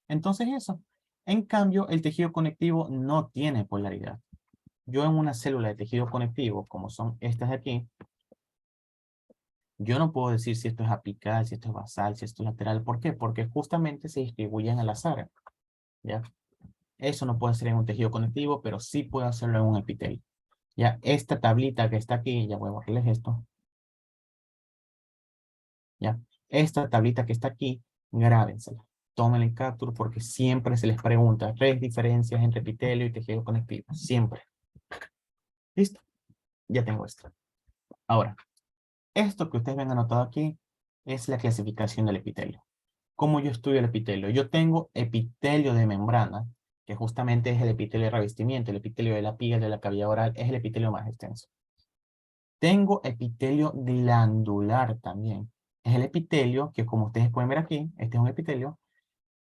Entonces eso. En cambio, el tejido conectivo no tiene polaridad. Yo en una célula de tejido conectivo, como son estas de aquí, yo no puedo decir si esto es apical, si esto es basal, si esto es lateral. ¿Por qué? Porque justamente se distribuyen al azar. ¿Ya? Eso no puede ser en un tejido conectivo, pero sí puedo hacerlo en un epitelio. Ya, esta tablita que está aquí, ya voy a borrarles esto. Ya, esta tablita que está aquí, grábensela. Tómenla en captura porque siempre se les pregunta 3 diferencias entre epitelio y tejido conectivo. Siempre. ¿Listo? Ya tengo esto. Ahora, esto que ustedes ven anotado aquí es la clasificación del epitelio. ¿Cómo yo estudio el epitelio? Yo tengo epitelio de membrana, que justamente es el epitelio de revestimiento, el epitelio de la piel, de la cavidad oral, es el epitelio más extenso. Tengo epitelio glandular también. Es el epitelio que, como ustedes pueden ver aquí, este es un epitelio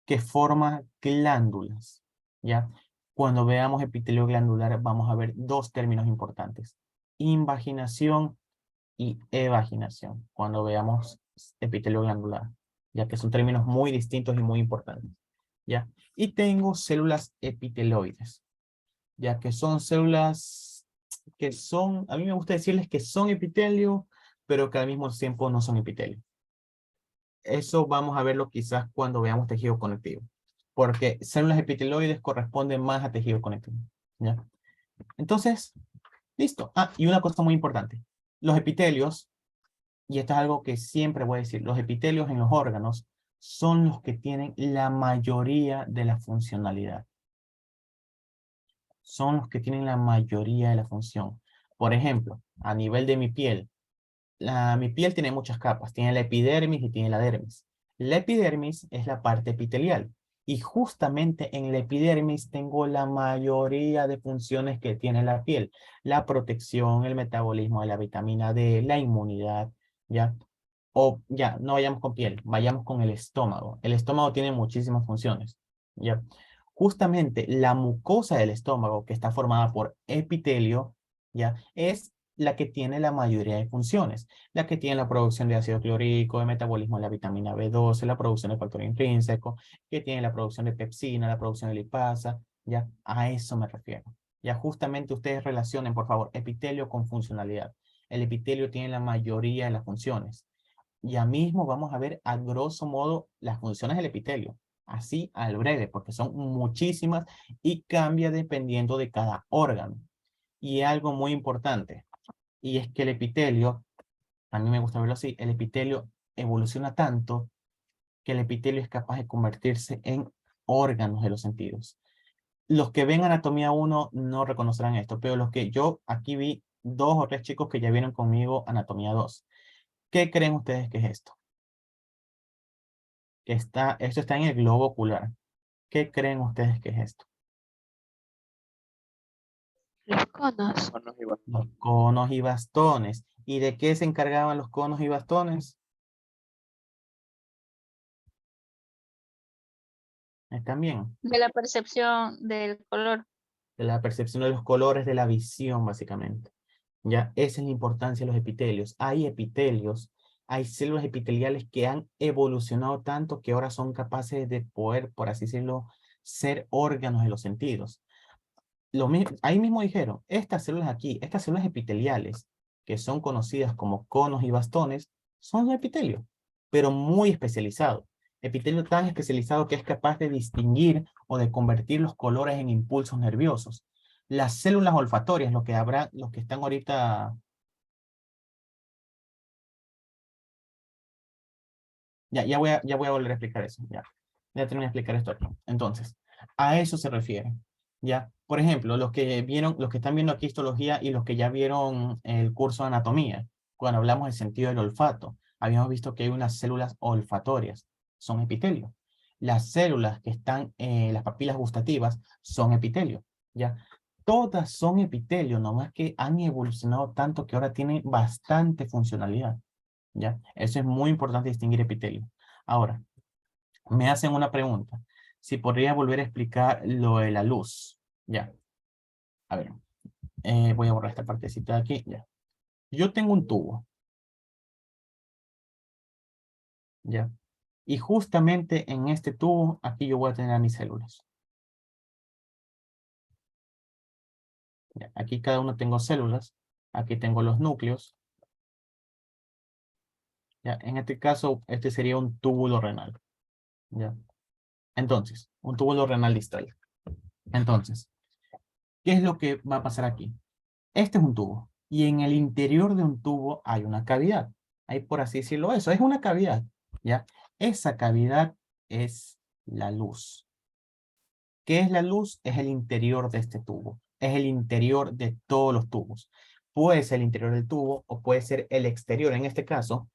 que forma glándulas, ¿ya? Cuando veamos epitelio glandular vamos a ver dos términos importantes. Invaginación y evaginación, cuando veamos epitelio glandular, ya que son términos muy distintos y muy importantes, ¿ya? Y tengo células epiteloides, ya que son células que son, a mí me gusta decirles que son epitelio, pero que al mismo tiempo no son epitelio. Eso vamos a verlo quizás cuando veamos tejido conectivo, porque células epiteloides corresponden más a tejido conectivo, ¿ya? Entonces, listo. Ah, y una cosa muy importante. Los epitelios, y esto es algo que siempre voy a decir, los epitelios en los órganos son los que tienen la mayoría de la funcionalidad. Son los que tienen la mayoría de la función. Por ejemplo, a nivel de mi piel, mi piel tiene muchas capas. Tiene la epidermis y tiene la dermis. La epidermis es la parte epitelial. Y justamente en la epidermis tengo la mayoría de funciones que tiene la piel. La protección, el metabolismo de la vitamina D, la inmunidad, ¿ya? O ya, no vayamos con piel, vayamos con el estómago. El estómago tiene muchísimas funciones, ¿ya? Justamente la mucosa del estómago, que está formada por epitelio, ¿ya? Es la que tiene la mayoría de funciones. La que tiene la producción de ácido clorhídrico, el metabolismo de la vitamina B12, la producción de factor intrínseco, que tiene la producción de pepsina, la producción de lipasa, ¿ya? A eso me refiero. Ya justamente ustedes relacionen, por favor, epitelio con funcionalidad. El epitelio tiene la mayoría de las funciones. Ya mismo vamos a ver a grosso modo las funciones del epitelio, así al breve, porque son muchísimas y cambia dependiendo de cada órgano. Y algo muy importante, y es que el epitelio, a mí me gusta verlo así, el epitelio evoluciona tanto que el epitelio es capaz de convertirse en órganos de los sentidos. Los que ven anatomía 1 no reconocerán esto, pero los que yo aquí vi 2 o 3 chicos que ya vieron conmigo anatomía 2. ¿Qué creen ustedes que es esto? Esto está en el globo ocular. ¿Qué creen ustedes que es esto? Los conos. Los conos y bastones. ¿Y de qué se encargaban los conos y bastones? ¿Están bien? De la percepción del color. De la percepción de los colores, de la visión, básicamente. Ya, esa es la importancia de los epitelios. Hay epitelios, hay células epiteliales que han evolucionado tanto que ahora son capaces de poder, por así decirlo, ser órganos de los sentidos. Ahí mismo dijeron, estas células aquí, estas células epiteliales, que son conocidas como conos y bastones, son de epitelio, pero muy especializado. Epitelio tan especializado que es capaz de distinguir o de convertir los colores en impulsos nerviosos. Las células olfatorias, los que están ahorita... Ya voy a volver a explicar eso, ya. Ya terminé de explicar esto aquí. Entonces, a eso se refiere. ¿Ya? Por ejemplo, los que están viendo aquí histología y los que ya vieron el curso de anatomía, cuando hablamos del sentido del olfato, habíamos visto que hay unas células olfatorias, son epitelio. Las células que están en las papilas gustativas son epitelio, ¿ya? Todas son epitelio, nomás que han evolucionado tanto que ahora tienen bastante funcionalidad, ¿ya? Eso es muy importante distinguir epitelio. Ahora, me hacen una pregunta. Si podría volver a explicar lo de la luz. Ya. A ver. Voy a borrar esta partecita de aquí. Ya. Yo tengo un tubo. Ya. Y justamente en este tubo, aquí yo voy a tener mis células. Ya. Aquí cada uno tengo células. Aquí tengo los núcleos. Ya. En este caso, este sería un túbulo renal. Ya. Entonces, un túbulo renal distal. Entonces, ¿qué es lo que va a pasar aquí? Este es un tubo. Y en el interior de un tubo hay una cavidad. Hay, por así decirlo, eso es una cavidad. ¿Ya? Esa cavidad es la luz. ¿Qué es la luz? Es el interior de este tubo. Es el interior de todos los tubos. Puede ser el interior del tubo o puede ser el exterior. En este caso,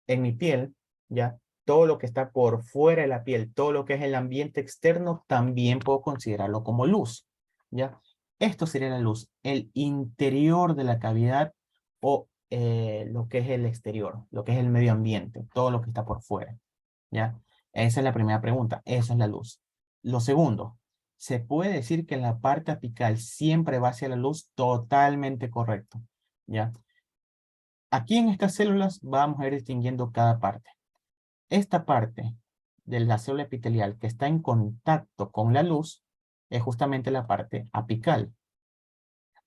en mi piel, ¿ya? Todo lo que está por fuera de la piel, todo lo que es el ambiente externo, también puedo considerarlo como luz, ¿ya? Esto sería la luz, el interior de la cavidad o lo que es el exterior, lo que es el medio ambiente, todo lo que está por fuera, ¿ya? Esa es la primera pregunta, eso es la luz. Lo segundo, ¿se puede decir que la parte apical siempre va hacia la luz? Totalmente correcto, ¿ya? Aquí en estas células vamos a ir distinguiendo cada parte. Esta parte de la célula epitelial que está en contacto con la luz es justamente la parte apical.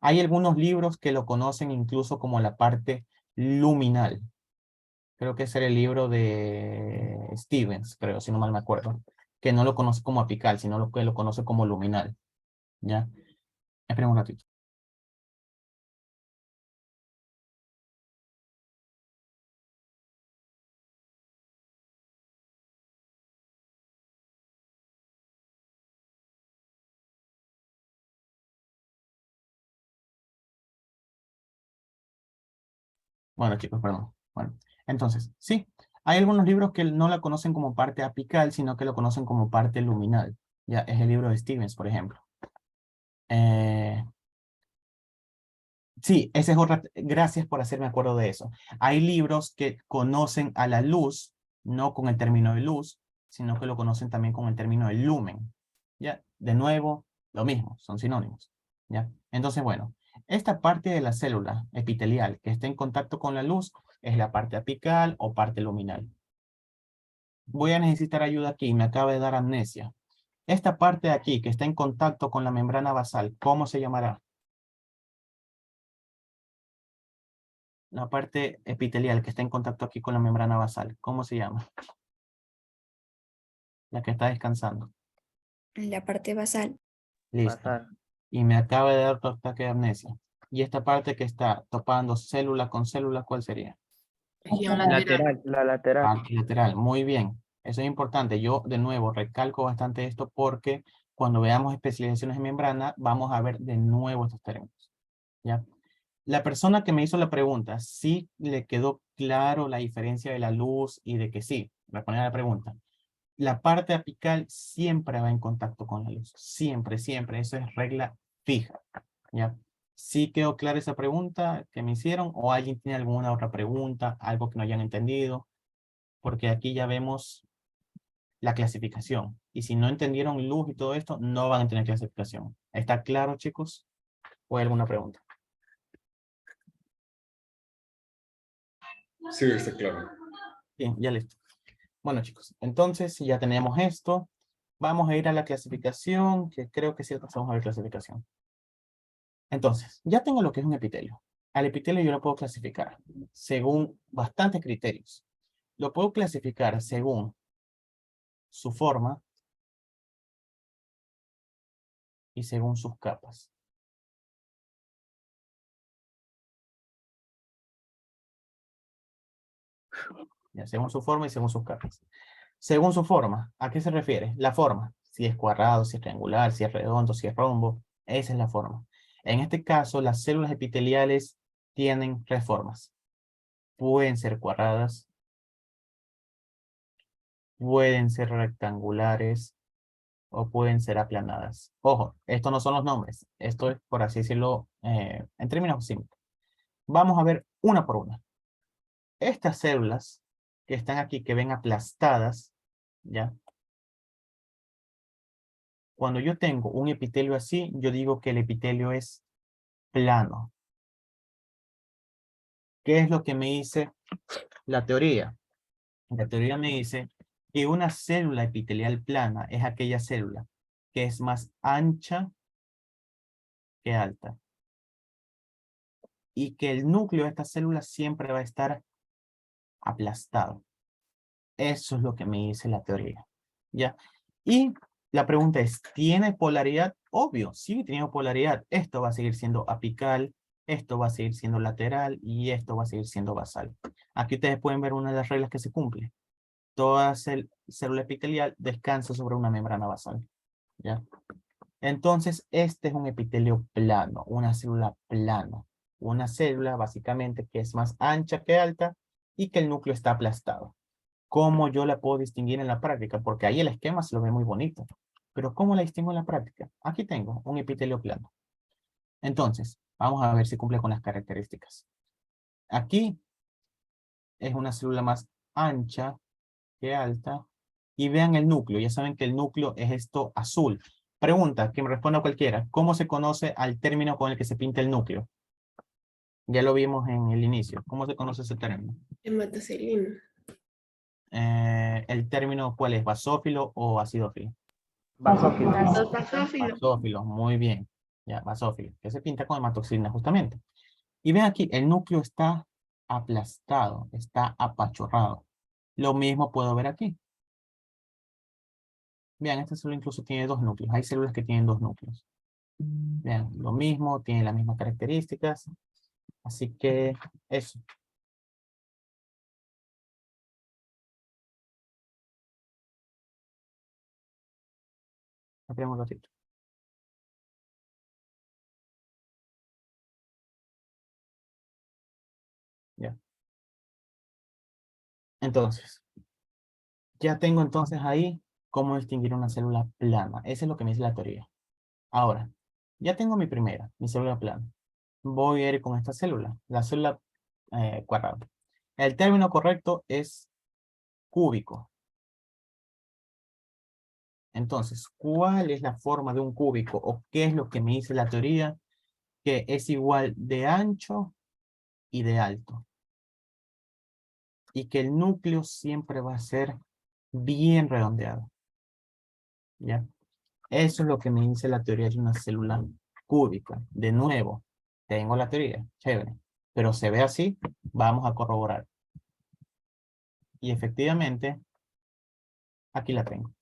Hay algunos libros que lo conocen incluso como la parte luminal. Creo que ese era el libro de Stevens, creo, si no mal me acuerdo, que no lo conoce como apical, sino que lo conoce como luminal. ¿Ya? Esperen un ratito. Bueno, chicos, perdón. Bueno, entonces, sí, Hay algunos libros que no la conocen como parte apical, sino que lo conocen como parte luminal. Ya, es el libro de Stevens, por ejemplo. Sí, esa es otra. Gracias por hacerme acuerdo de eso. Hay libros que conocen a la luz, no con el término de luz, sino que lo conocen también con el término de lumen. Ya, de nuevo, lo mismo, son sinónimos. Ya, entonces, bueno, esta parte de la célula epitelial que está en contacto con la luz es la parte apical o parte luminal. Voy a necesitar ayuda aquí, me acaba de dar amnesia. Esta parte de aquí que está en contacto con la membrana basal, ¿cómo se llamará? La parte epitelial que está en contacto aquí con la membrana basal, ¿cómo se llama? La que está descansando. La parte basal. Listo. Basal. Y me acaba de dar otro ataque de amnesia. Y esta parte que está topando célula con célula, ¿cuál sería? Región lateral. La lateral. Parte lateral. Muy bien. Eso es importante. Yo, de nuevo, recalco bastante esto porque cuando veamos especializaciones en membrana, vamos a ver de nuevo estos términos. ¿Ya? La persona que me hizo la pregunta, ¿sí le quedó claro la diferencia de la luz y de que sí? Respondiendo a la pregunta. La parte apical siempre va en contacto con la luz. Siempre, siempre. Eso es regla fija. ¿Ya? ¿Sí quedó clara esa pregunta que me hicieron? ¿O alguien tiene alguna otra pregunta? Algo que no hayan entendido. Porque aquí ya vemos la clasificación. Y si no entendieron luz y todo esto, no van a tener clasificación. ¿Está claro, chicos? ¿O hay alguna pregunta? Sí, está claro. Bien, ya listo. Bueno, chicos, entonces ya tenemos esto. Vamos a ir a la clasificación, que creo que sí alcanzamos a ver clasificación. Entonces, ya tengo lo que es un epitelio. Al epitelio yo lo puedo clasificar según bastantes criterios. Lo puedo clasificar según su forma y según sus capas. Ya, según su forma y según sus capas. Según su forma, ¿a qué se refiere? La forma, si es cuadrado, si es triangular, si es redondo, si es rombo, esa es la forma. En este caso, las células epiteliales tienen tres formas. Pueden ser cuadradas, pueden ser rectangulares o pueden ser aplanadas. Ojo, estos no son los nombres. Esto es, por así decirlo, en términos simples. Vamos a ver una por una. Estas células que están aquí, que ven aplastadas, ¿ya? Cuando yo tengo un epitelio así, yo digo que el epitelio es plano. ¿Qué es lo que me dice la teoría? La teoría me dice que una célula epitelial plana es aquella célula que es más ancha que alta. Y que el núcleo de esta célula siempre va a estar aplastado. Eso es lo que me dice la teoría. ¿Ya? Y la pregunta es, ¿tiene polaridad? Obvio, sí tiene polaridad. Esto va a seguir siendo apical, esto va a seguir siendo lateral y esto va a seguir siendo basal. Aquí ustedes pueden ver una de las reglas que se cumple. Toda célula epitelial descansa sobre una membrana basal. ¿Ya? Entonces, este es un epitelio plano, una célula plana. Una célula básicamente que es más ancha que alta y que el núcleo está aplastado. ¿Cómo yo la puedo distinguir en la práctica? Porque ahí el esquema se lo ve muy bonito. Pero ¿cómo la distingo en la práctica? Aquí tengo un epitelio plano. Entonces, vamos a ver si cumple con las características. Aquí es una célula más ancha que alta. Y vean el núcleo. Ya saben que el núcleo es esto azul. Pregunta, que me responda cualquiera. ¿Cómo se conoce al término con el que se pinta el núcleo? Ya lo vimos en el inicio. ¿Cómo se conoce ese término? Hematocelina. ¿El término cuál es? ¿Basófilo o acidófilo? Basófilo. Basófilo. Basófilo, muy bien. Ya, basófilo, que se pinta con hematoxilina justamente. Y ven aquí, el núcleo está aplastado, está apachurrado. Lo mismo puedo ver aquí. Vean, esta célula incluso tiene dos núcleos. Hay células que tienen dos núcleos. Vean, lo mismo, tiene las mismas características. Así que eso. Esperemos un ratito. Ya. Entonces, ya tengo entonces ahí cómo distinguir una célula plana. Eso es lo que me dice la teoría. Ahora, ya tengo mi primera, mi célula plana. Voy a ir con esta célula, la célula cuadrada. El término correcto es cúbico. Entonces, ¿cuál es la forma de un cúbico? ¿O qué es lo que me dice la teoría? Que es igual de ancho y de alto. Y que el núcleo siempre va a ser bien redondeado. ¿Ya? Eso es lo que me dice la teoría de una célula cúbica. De nuevo, tengo la teoría, chévere. Pero se ve así, vamos a corroborar. Y efectivamente, aquí la tengo.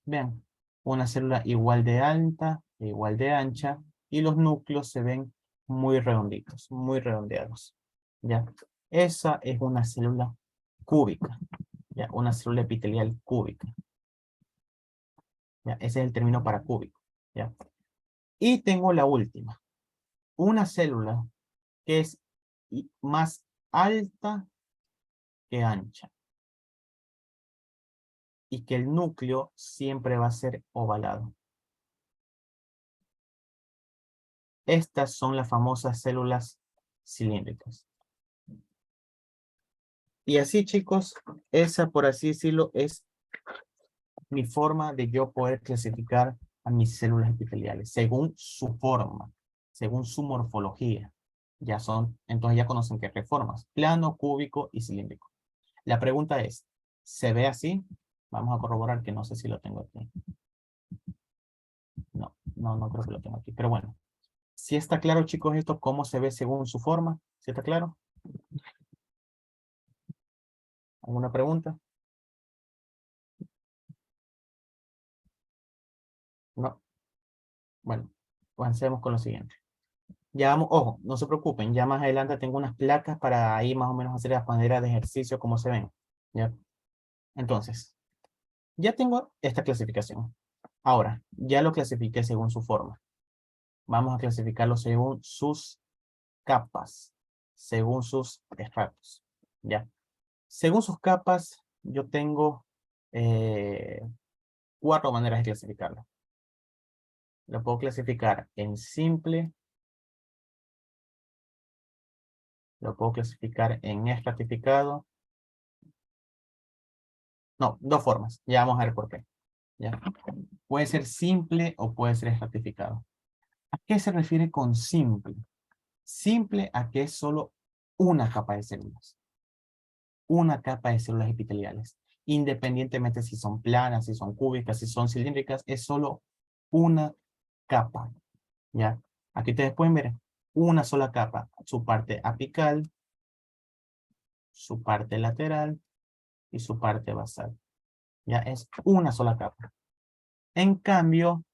Vean, una célula igual de alta, igual de ancha, y los núcleos se ven muy redonditos, muy redondeados. ¿Ya? Esa es una célula cúbica, ¿ya? Una célula epitelial cúbica. ¿Ya? Ese es el término para cúbico, ¿ya? Y tengo la última. Una célula que es más alta que ancha. Y que el núcleo siempre va a ser ovalado. Estas son las famosas células cilíndricas. Y así, chicos, esa, por así decirlo, es mi forma de yo poder clasificar a mis células epiteliales, según su forma, según su morfología. Entonces ya conocen qué formas: plano, cúbico y cilíndrico. La pregunta es, ¿se ve así? Vamos a corroborar, que no sé si lo tengo aquí. No creo que lo tengo aquí, pero bueno. ¿Sí está claro, chicos, esto cómo se ve según su forma? ¿Sí está claro? ¿Alguna pregunta? No. Bueno, avancemos con lo siguiente. Ya vamos, ojo, no se preocupen, ya más adelante tengo unas placas para ahí más o menos hacer las maneras de ejercicio como se ven. ¿Ya? Entonces, ya tengo esta clasificación. Ahora, ya lo clasifiqué según su forma. Vamos a clasificarlo según sus capas, según sus estratos. ¿Ya? Según sus capas, yo tengo 4 maneras de clasificarlo. Lo puedo clasificar en simple, lo puedo clasificar en estratificado. No, 2 formas. Ya vamos a ver por qué. ¿Ya? Puede ser simple o puede ser estratificado. ¿A qué se refiere con simple? Simple a que es solo una capa de células. Una capa de células epiteliales. Independientemente si son planas, si son cúbicas, si son cilíndricas, es solo una capa. ¿Ya? Aquí ustedes pueden ver una sola capa. Su parte apical, su parte lateral y su parte basal. Ya es una sola capa. En cambio,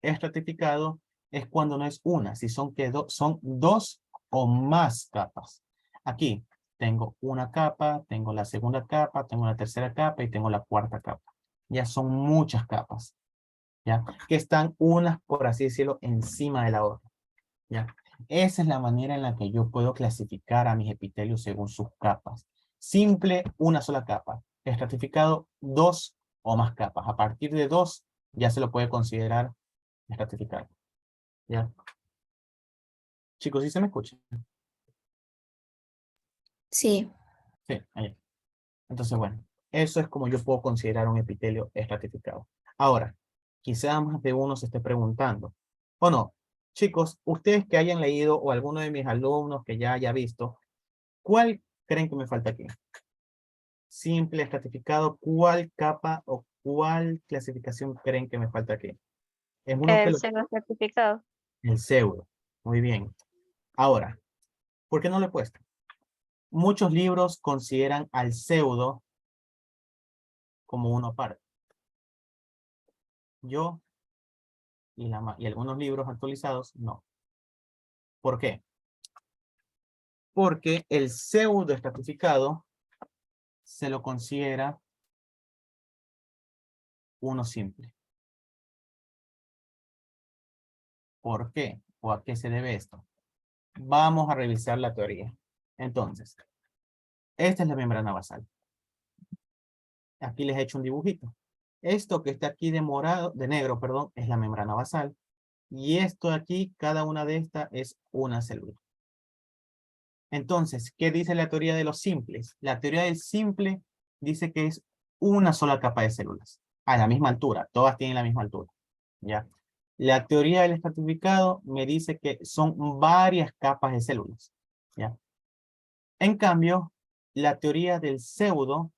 estratificado es cuando no es una, si son, son 2 o más capas. Aquí tengo una capa, tengo la segunda capa, tengo la tercera capa y tengo la cuarta capa. Ya son muchas capas, ¿ya? Que están unas, por así decirlo, encima de la otra, ¿ya? Esa es la manera en la que yo puedo clasificar a mis epitelios según sus capas. Simple, una sola capa. Estratificado, 2 o más capas. A partir de 2 ya se lo puede considerar estratificado. ¿Ya? Chicos, ¿sí se me escucha? Sí, Sí, ahí. Entonces, bueno, eso es como yo puedo considerar un epitelio estratificado. Ahora, quizás más de uno se esté preguntando, o no, chicos, ustedes que hayan leído o alguno de mis alumnos que ya haya visto, ¿cuál creen que me falta aquí? Simple, estratificado, ¿cuál capa o cuál clasificación creen que me falta aquí? Es uno que El lo... pseudo certificado. El pseudo. Muy bien. Ahora, ¿por qué no lo he puesto? Muchos libros consideran al pseudo como uno aparte. Yo y algunos libros actualizados, no. ¿Por qué? Porque el pseudo estratificado se lo considera uno simple. ¿Por qué? ¿O a qué se debe esto? Vamos a revisar la teoría. Entonces, Esta es la membrana basal. Aquí les he hecho un dibujito. Esto que está aquí de morado, de negro, perdón, es la membrana basal. Y esto aquí, cada una de estas es una célula. Entonces, ¿qué dice la teoría de los simples? La teoría del simple dice que es una sola capa de células, a la misma altura, todas tienen la misma altura, ¿ya? La teoría del estratificado me dice que son varias capas de células, ¿ya? En cambio, la teoría del pseudo,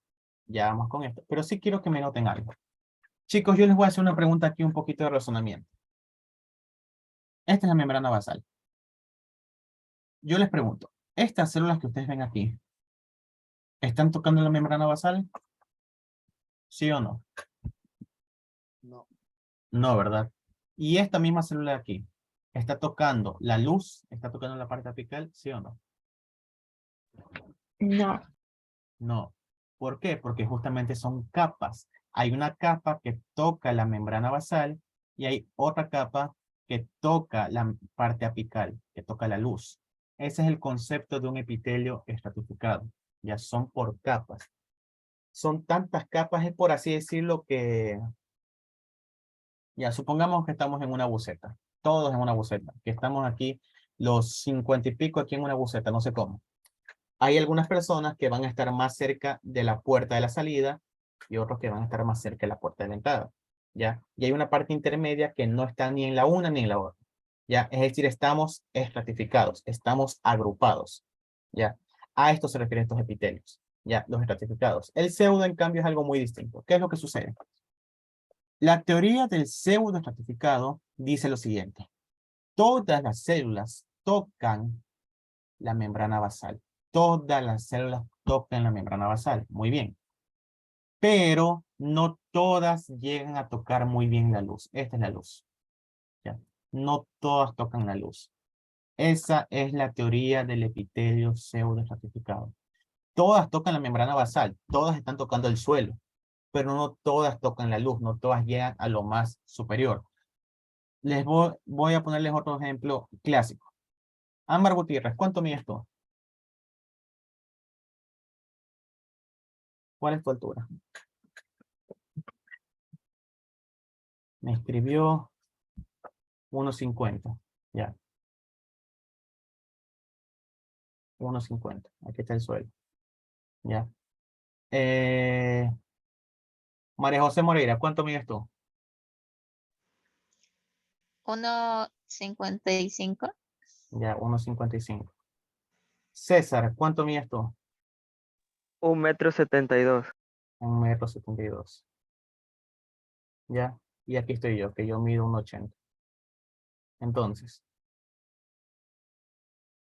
ya vamos con esto, pero sí quiero que me noten algo. Chicos, yo les voy a hacer una pregunta aquí, un poquito de razonamiento. Esta es la membrana basal. Yo les pregunto, estas células que ustedes ven aquí, ¿están tocando la membrana basal? ¿Sí o no? No. No, ¿verdad? Y esta misma célula de aquí, ¿está tocando la luz? ¿Está tocando la parte apical? ¿Sí o no? No. No. ¿Por qué? Porque justamente son capas. Hay una capa que toca la membrana basal y hay otra capa que toca la parte apical, que toca la luz. Ese es el concepto de un epitelio estratificado. Ya son por capas. Son tantas capas, es por así decirlo que... Ya, supongamos que estamos en una buceta. Todos en una buceta. Que estamos aquí, los 50 y pico aquí en una buceta, no sé cómo. Hay algunas personas que van a estar más cerca de la puerta de la salida y otros que van a estar más cerca de la puerta de la entrada. ¿Ya? Y hay una parte intermedia que no está ni en la una ni en la otra. ¿Ya? Es decir, estamos estratificados, estamos agrupados. ¿Ya? A esto se refieren estos epitelios. ¿Ya? Los estratificados. El pseudo, en cambio, es algo muy distinto. ¿Qué es lo que sucede? La teoría del pseudo estratificado dice lo siguiente. Todas las células tocan la membrana basal. Todas las células tocan la membrana basal. Muy bien. Pero no todas llegan a tocar muy bien la luz. Esta es la luz. ¿Ya? No todas tocan la luz. Esa es la teoría del epitelio pseudo estratificado. Todas tocan la membrana basal. Todas están tocando el suelo. Pero no todas tocan la luz. No todas llegan a lo más superior. Les voy a ponerles otro ejemplo clásico. Ámbar Gutiérrez, ¿cuánto mides tú? ¿Cuál es tu altura? Me escribió 1.50. Ya. 1.50. Aquí está el suelo. Ya. María José Moreira, ¿cuánto mides tú? 1,55. Ya, 1.55. César, ¿cuánto mides tú? 1,72 m. 1,72 m. Ya. Y aquí estoy yo, que yo mido 1.80. Entonces,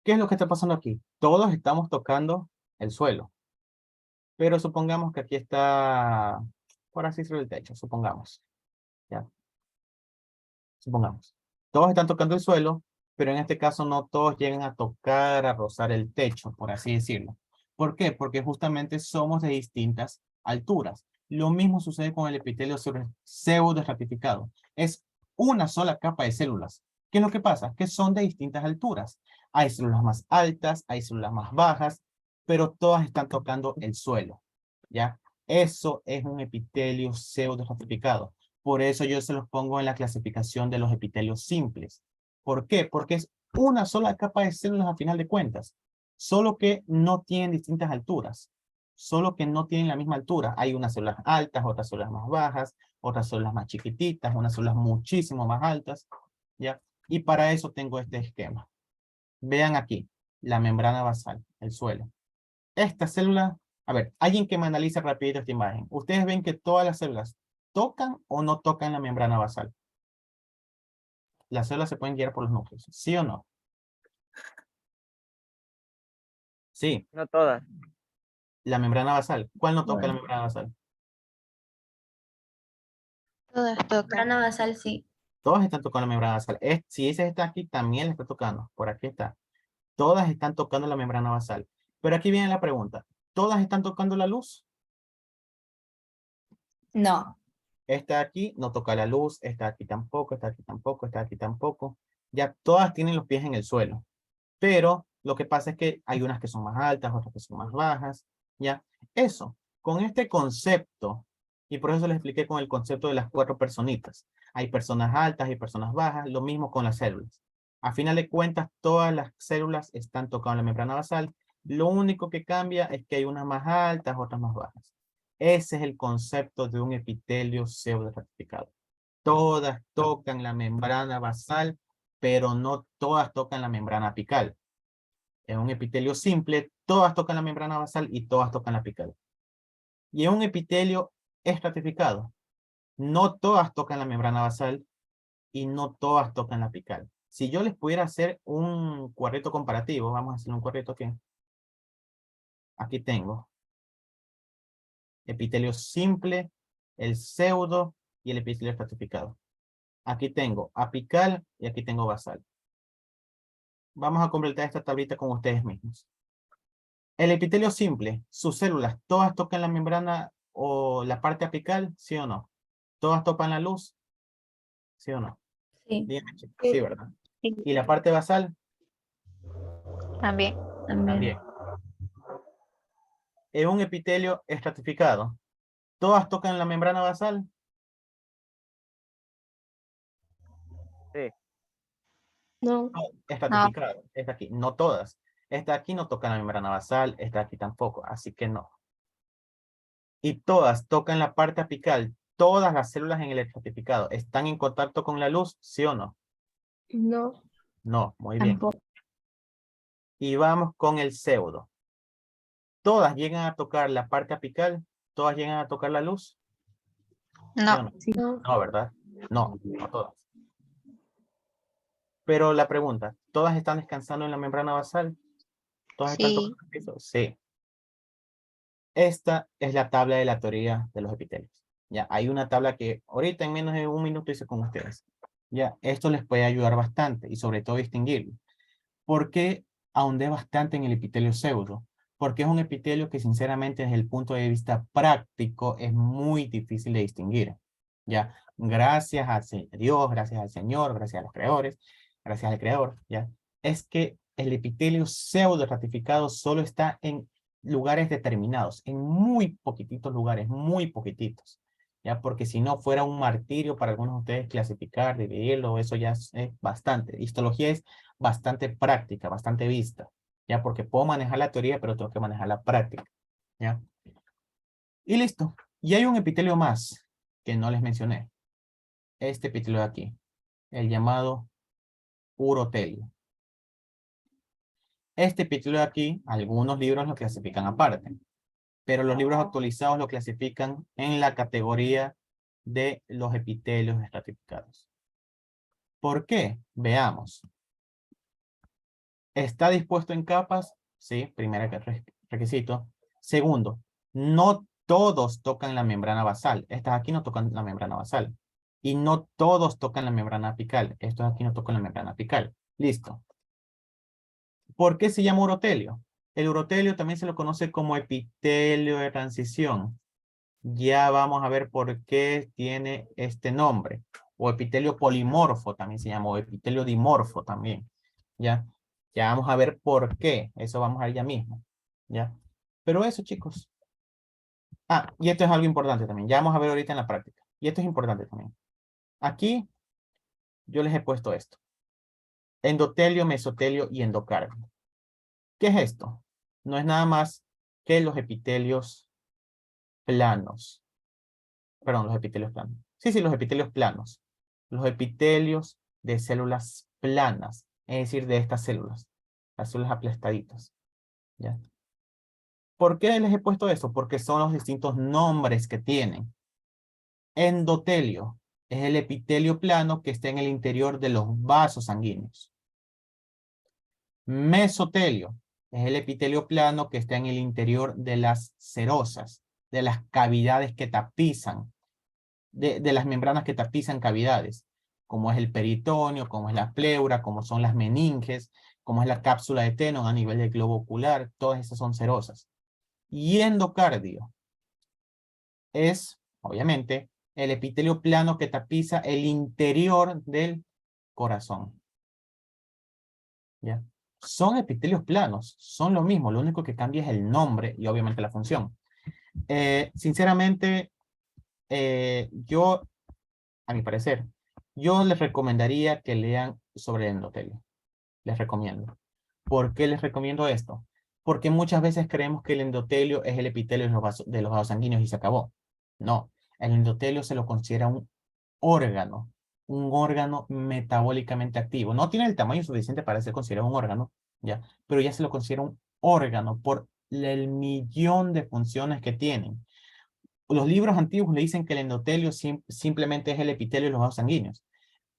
¿qué es lo que está pasando aquí? Todos estamos tocando el suelo. Pero supongamos que aquí está, por así decirlo, el techo, supongamos. Ya. Supongamos. Todos están tocando el suelo, pero en este caso no todos llegan a tocar, a rozar el techo, por así decirlo. ¿Por qué? Porque justamente somos de distintas alturas. Lo mismo sucede con el epitelio pseudo estratificado. Es una sola capa de células. ¿Qué es lo que pasa? Que son de distintas alturas. Hay células más altas, hay células más bajas, pero todas están tocando el suelo. ¿Ya? Eso es un epitelio pseudo estratificado. Por eso yo se los pongo en la clasificación de los epitelios simples. ¿Por qué? Porque es una sola capa de células a final de cuentas. Solo que no tienen distintas alturas. Solo que no tienen la misma altura. Hay unas células altas, otras células más bajas, otras células más chiquititas, unas células muchísimo más altas. ¿Ya? Y para eso tengo este esquema. Vean aquí, la membrana basal, el suelo. Esta célula, a ver, alguien que me analice rapidito esta imagen. Ustedes ven que todas las células ¿tocan o no tocan la membrana basal? Las células se pueden guiar por los núcleos, ¿sí o no? Sí, No todas. la membrana basal. ¿Cuál no toca la membrana basal? Todas tocan. Membrana basal, sí. Todas están tocando la membrana basal. Si ese está aquí, también la está tocando. Por aquí está. Todas están tocando la membrana basal. Pero aquí viene la pregunta. ¿Todas están tocando la luz? No. Esta aquí no toca la luz, esta aquí tampoco, esta aquí tampoco, esta aquí tampoco. Ya todas tienen los pies en el suelo. Pero lo que pasa es que hay unas que son más altas, otras que son más bajas. ¿Ya? Eso, con este concepto, y por eso les expliqué con el concepto de las 4 personitas. Hay personas altas y personas bajas, lo mismo con las células. A final de cuentas, todas las células están tocando la membrana basal. Lo único que cambia es que hay unas más altas, otras más bajas. Ese es el concepto de un epitelio pseudo-ratificado. Todas tocan la membrana basal, pero no todas tocan la membrana apical. En un epitelio simple, todas tocan la membrana basal y todas tocan la apical. Y en un epitelio estratificado, no todas tocan la membrana basal y no todas tocan la apical. Si yo les pudiera hacer un cuadrito comparativo, vamos a hacer un cuadrito aquí. Aquí tengo epitelio simple, el pseudo y el epitelio estratificado. Aquí tengo apical y aquí tengo basal. Vamos a completar esta tablita con ustedes mismos. El epitelio simple, sus células, ¿todas tocan la membrana o la parte apical? ¿Sí o no? ¿Todas tocan la luz? ¿Sí o no? Sí. Díganme, chicos. Sí, ¿verdad? Sí. ¿Y la parte basal? También. También. En un epitelio estratificado, ¿todas tocan la membrana basal? Sí. No. No, estratificado. Esta aquí, no todas. Esta aquí no toca la membrana basal, esta aquí tampoco, así que no. Y todas tocan la parte apical. Todas las células en el estratificado están en contacto con la luz, ¿sí o no? No. No, muy bien. Tampoco. Y vamos con el pseudo. ¿Todas llegan a tocar la parte apical? ¿Todas llegan a tocar la luz? ¿Sí o No. no? No. No, ¿verdad? No, no todas. Pero la pregunta, ¿todas están descansando en la membrana basal? ¿Todas están Sí. tocando el piso? Sí. Esta es la tabla de la teoría de los epitelios. Ya, hay una tabla que ahorita en menos de un minuto hice con ustedes. Ya, esto les puede ayudar bastante y sobre todo distinguirlo. ¿Por qué ahondé bastante en el epitelio pseudo? Porque es un epitelio que sinceramente desde el punto de vista práctico es muy difícil de distinguir. Ya, gracias a Dios, gracias al Señor, gracias a los creadores, gracias al creador, ya, es que el epitelio pseudo ratificado solo está en lugares determinados, en muy poquititos lugares, muy poquititos. Ya, porque si no fuera un martirio para algunos de ustedes clasificar, dividirlo, eso ya es bastante. Histología es bastante práctica, bastante vista, ¿ya? Porque puedo manejar la teoría, pero tengo que manejar la práctica, ¿ya? Y listo. Y hay un epitelio más que no les mencioné. Este epitelio de aquí, el llamado urotelio. Este epitelio de aquí, algunos libros lo clasifican aparte, pero los libros actualizados lo clasifican en la categoría de los epitelios estratificados. ¿Por qué? Veamos. ¿Está dispuesto en capas? Sí, primer requisito. Segundo, no todos tocan la membrana basal. Estas aquí no tocan la membrana basal. Y no todos tocan la membrana apical. Estos aquí no tocan la membrana apical. Listo. ¿Por qué se llama urotelio? El urotelio también se lo conoce como epitelio de transición. Ya vamos a ver por qué tiene este nombre. O epitelio polimorfo también se llama. O epitelio dimorfo también. ¿Ya? Ya vamos a ver por qué. Eso vamos a ver ya mismo. ¿Ya? Pero eso, chicos. Ah, y esto es algo importante también. Ya vamos a ver ahorita en la práctica. Y esto es importante también. Aquí yo les he puesto esto. Endotelio, mesotelio y endocardio. ¿Qué es esto? No es nada más que los epitelios planos. Perdón, los epitelios planos. Sí, los epitelios planos. Los epitelios de células planas. Es decir, de estas células. Las células aplastaditas. ¿Ya? ¿Por qué les he puesto eso? Porque son los distintos nombres que tienen. Endotelio es el epitelio plano que está en el interior de los vasos sanguíneos. Mesotelio es el epitelio plano que está en el interior de las serosas, de las cavidades que tapizan, de las membranas que tapizan cavidades, como es el peritoneo, como es la pleura, como son las meninges, como es la cápsula de Tenon a nivel del globo ocular, todas esas son serosas. Y endocardio es, obviamente, el epitelio plano que tapiza el interior del corazón. ¿Ya? Son epitelios planos, son lo mismo, lo único que cambia es el nombre y obviamente la función. Sinceramente, yo, a mi parecer, yo les recomendaría que lean sobre el endotelio. Les recomiendo. ¿Por qué les recomiendo esto? Porque muchas veces creemos que el endotelio es el epitelio de los vasos sanguíneos y se acabó. No, el endotelio se lo considera un órgano metabólicamente activo. No tiene el tamaño suficiente para ser considerado un órgano, ¿ya? Pero ya se lo considera un órgano por el millón de funciones que tienen. Los libros antiguos le dicen que el endotelio simplemente es el epitelio de los vasos sanguíneos.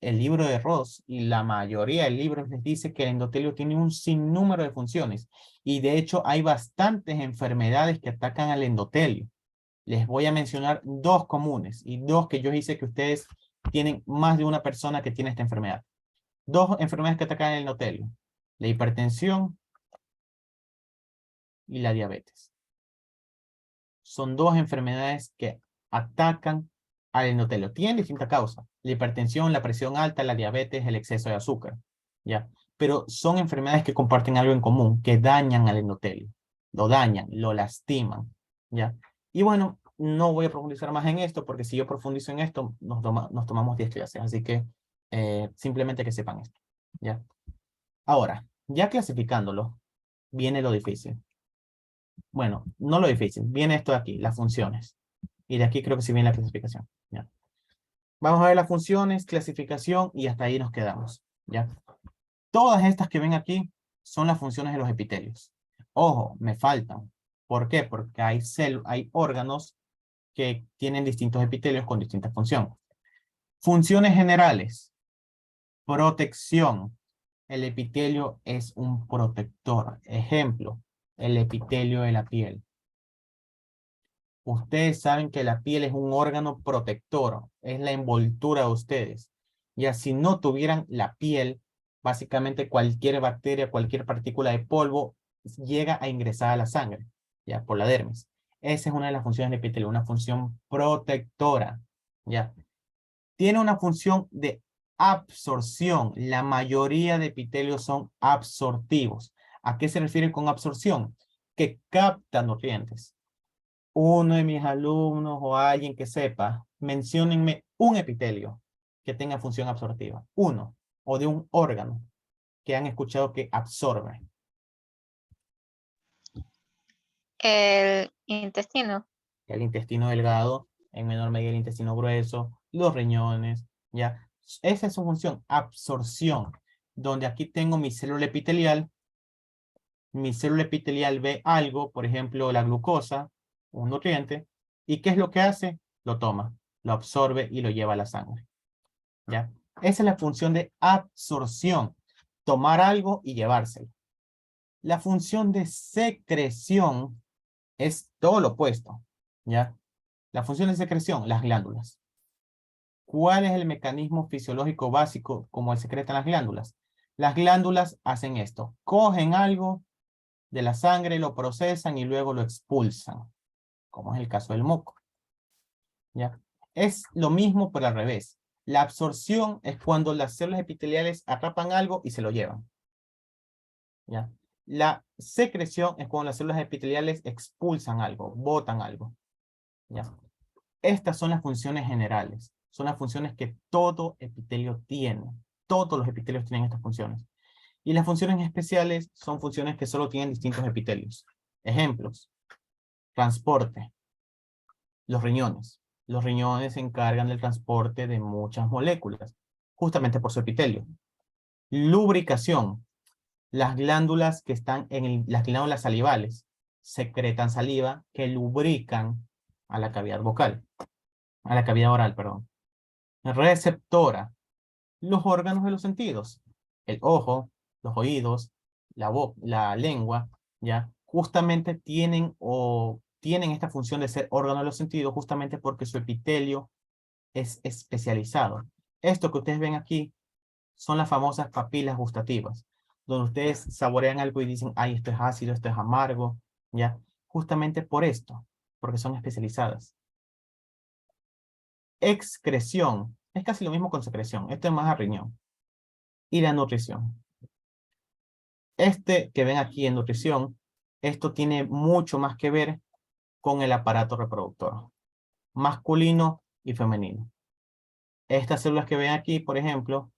El libro de Ross y la mayoría de libros les dice que el endotelio tiene un sinnúmero de funciones y de hecho hay bastantes enfermedades que atacan al endotelio. Les voy a mencionar dos comunes y dos que yo hice que ustedes tienen más de una persona que tiene esta enfermedad. Dos enfermedades que atacan el endotelio: la hipertensión y la diabetes. Son dos enfermedades que atacan al endotelio. Tienen distintas causas. La hipertensión, la presión alta, la diabetes, el exceso de azúcar. ¿Ya? Pero son enfermedades que comparten algo en común, que dañan al endotelio. Lo dañan, lo lastiman. ¿Ya? Y bueno, no voy a profundizar más en esto, porque si yo profundizo en esto, nos tomamos 10 clases. Así que simplemente que sepan esto. ¿Ya? Ahora, ya clasificándolo, viene lo difícil. Bueno, no lo difícil, viene esto de aquí, las funciones. Y de aquí creo que sí viene la clasificación. ¿Ya? Vamos a ver las funciones, clasificación y hasta ahí nos quedamos. ¿Ya? Todas estas que ven aquí son las funciones de los epitelios. Ojo, me faltan. ¿Por qué? Porque hay órganos que tienen distintos epitelios con distintas funciones. Funciones generales. Protección. El epitelio es un protector. Ejemplo, el epitelio de la piel. Ustedes saben que la piel es un órgano protector, es la envoltura de ustedes. Ya si no tuvieran la piel, básicamente cualquier bacteria, cualquier partícula de polvo llega a ingresar a la sangre, ya por la dermis. Esa es una de las funciones del epitelio, una función protectora, ya. Tiene una función de absorción. La mayoría de epitelios son absortivos. ¿A qué se refiere con absorción? Que captan nutrientes. Uno de mis alumnos o alguien que sepa, menciónenme un epitelio que tenga función absortiva. Uno. O de un órgano que han escuchado que absorbe. El intestino. El intestino delgado, en menor medida el intestino grueso, los riñones, ¿ya? Esa es su función, absorción. Donde aquí tengo mi célula epitelial ve algo, por ejemplo, la glucosa, un nutriente, ¿y qué es lo que hace? Lo toma, lo absorbe y lo lleva a la sangre. ¿Ya? Esa es la función de absorción, tomar algo y llevárselo. La función de secreción es todo lo opuesto, ¿ya? La función de secreción, las glándulas. ¿Cuál es el mecanismo fisiológico básico como secretan las glándulas? Las glándulas hacen esto, cogen algo de la sangre, lo procesan y luego lo expulsan, como es el caso del moco. ¿Ya? Es lo mismo pero al revés. La absorción es cuando las células epiteliales atrapan algo y se lo llevan. ¿Ya? La secreción es cuando las células epiteliales expulsan algo, botan algo. ¿Ya? Estas son las funciones generales. Son las funciones que todo epitelio tiene. Todos los epitelios tienen estas funciones. Y las funciones especiales son funciones que solo tienen distintos epitelios. Ejemplos. Transporte. Los riñones. Los riñones se encargan del transporte de muchas moléculas, justamente por su epitelio. Lubricación. Las glándulas que están en las glándulas salivales secretan saliva que lubrican a la cavidad vocal, a la cavidad oral, perdón. Receptora. Los órganos de los sentidos. El ojo, los oídos, la lengua, ¿ya? Justamente tienen esta función de ser órgano de los sentidos justamente porque su epitelio es especializado. Esto que ustedes ven aquí son las famosas papilas gustativas, donde ustedes saborean algo y dicen, ay, esto es ácido, esto es amargo, ¿ya? Justamente por esto, porque son especializadas. Excreción. Es casi lo mismo con secreción. Esto es más a riñón. Y la nutrición. Este que ven aquí en nutrición, esto tiene mucho más que ver con el aparato reproductor, masculino y femenino. Estas células que ven aquí, por ejemplo,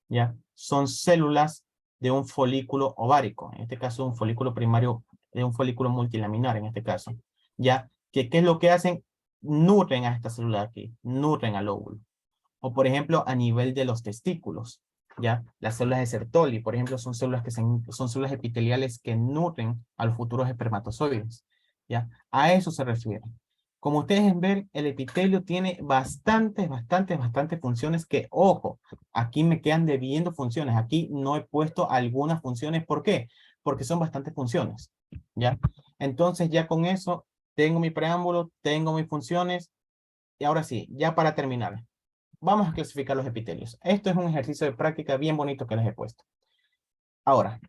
ya, son células de un folículo ovárico, en este caso un folículo primario, de un folículo multilaminar en este caso, ya, que ¿qué es lo que hacen? Nutren a esta célula de aquí, nutren al óvulo. O por ejemplo, a nivel de los testículos, ya, las células de Sertoli, por ejemplo, son células son células epiteliales que nutren a los futuros espermatozoides, ya, a eso se refiere. Como ustedes ven, el epitelio tiene bastantes funciones que, ojo, aquí me quedan debiendo funciones. Aquí no he puesto algunas funciones. ¿Por qué? Porque son bastantes funciones, ¿ya? Entonces, ya con eso, tengo mi preámbulo, tengo mis funciones. Y ahora sí, ya para terminar, vamos a clasificar los epitelios. Esto es un ejercicio de práctica bien bonito que les he puesto. Ahora,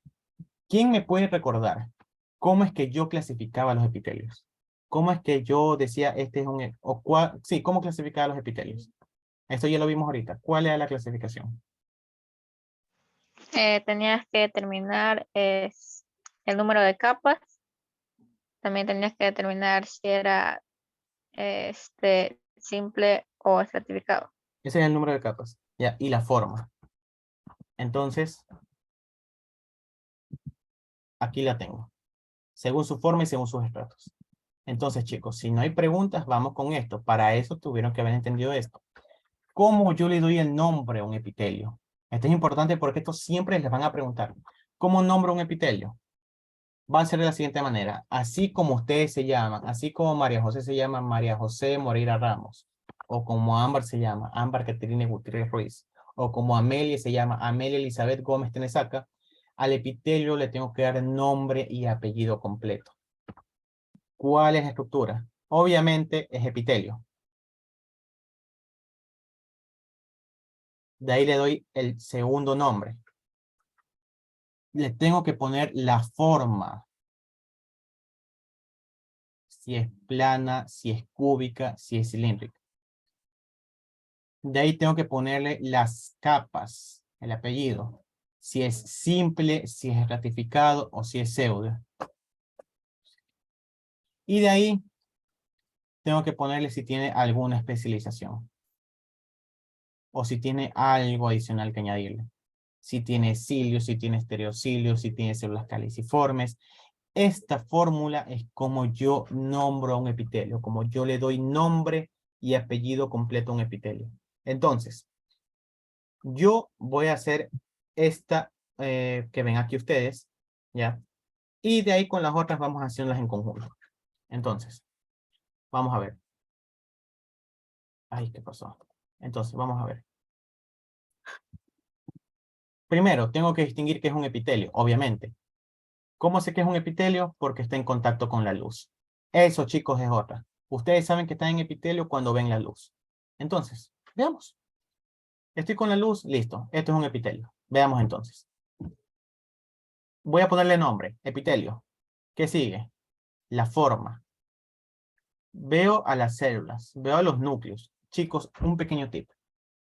¿quién me puede recordar cómo es que yo clasificaba los epitelios? ¿Cómo es que yo decía este es un... sí, ¿cómo clasificaba los epitelios? Esto ya lo vimos ahorita. ¿Cuál era la clasificación? Tenías que determinar el número de capas. También tenías que determinar si era simple o estratificado. Ese es el número de capas. Ya, y la forma. Entonces, aquí la tengo. Según su forma y según sus estratos. Entonces, chicos, si no hay preguntas, vamos con esto. Para eso tuvieron que haber entendido esto. ¿Cómo yo le doy el nombre a un epitelio? Esto es importante porque esto siempre les van a preguntar. ¿Cómo nombro un epitelio? Va a ser de la siguiente manera. Así como ustedes se llaman, así como María José se llama María José Moreira Ramos, o como Ámbar se llama Ámbar Caterina Gutiérrez Ruiz, o como Amelia se llama Amelia Elizabeth Gómez Tenesaca, al epitelio le tengo que dar nombre y apellido completo. ¿Cuál es la estructura? Obviamente es epitelio. De ahí le doy el segundo nombre. Le tengo que poner la forma. Si es plana, si es cúbica, si es cilíndrica. De ahí tengo que ponerle las capas, el apellido. Si es simple, si es estratificado o si es pseudo. Y de ahí tengo que ponerle si tiene alguna especialización. O si tiene algo adicional que añadirle. Si tiene cilios, si tiene estereocilios, si tiene células caliciformes. Esta fórmula es como yo nombro a un epitelio, como yo le doy nombre y apellido completo a un epitelio. Entonces, yo voy a hacer esta que ven aquí ustedes, ¿ya? Y de ahí con las otras vamos haciéndolas en conjunto. Entonces, vamos a ver. Ay, ¿qué pasó? Entonces, vamos a ver. Primero, tengo que distinguir qué es un epitelio, obviamente. ¿Cómo sé que es un epitelio? Porque está en contacto con la luz. Eso, chicos, es otra. Ustedes saben que están en epitelio cuando ven la luz. Entonces, veamos. Estoy con la luz, listo. Esto es un epitelio. Veamos entonces. Voy a ponerle nombre, epitelio. ¿Qué sigue? La forma. Veo a las células, veo a los núcleos. Chicos, un pequeño tip.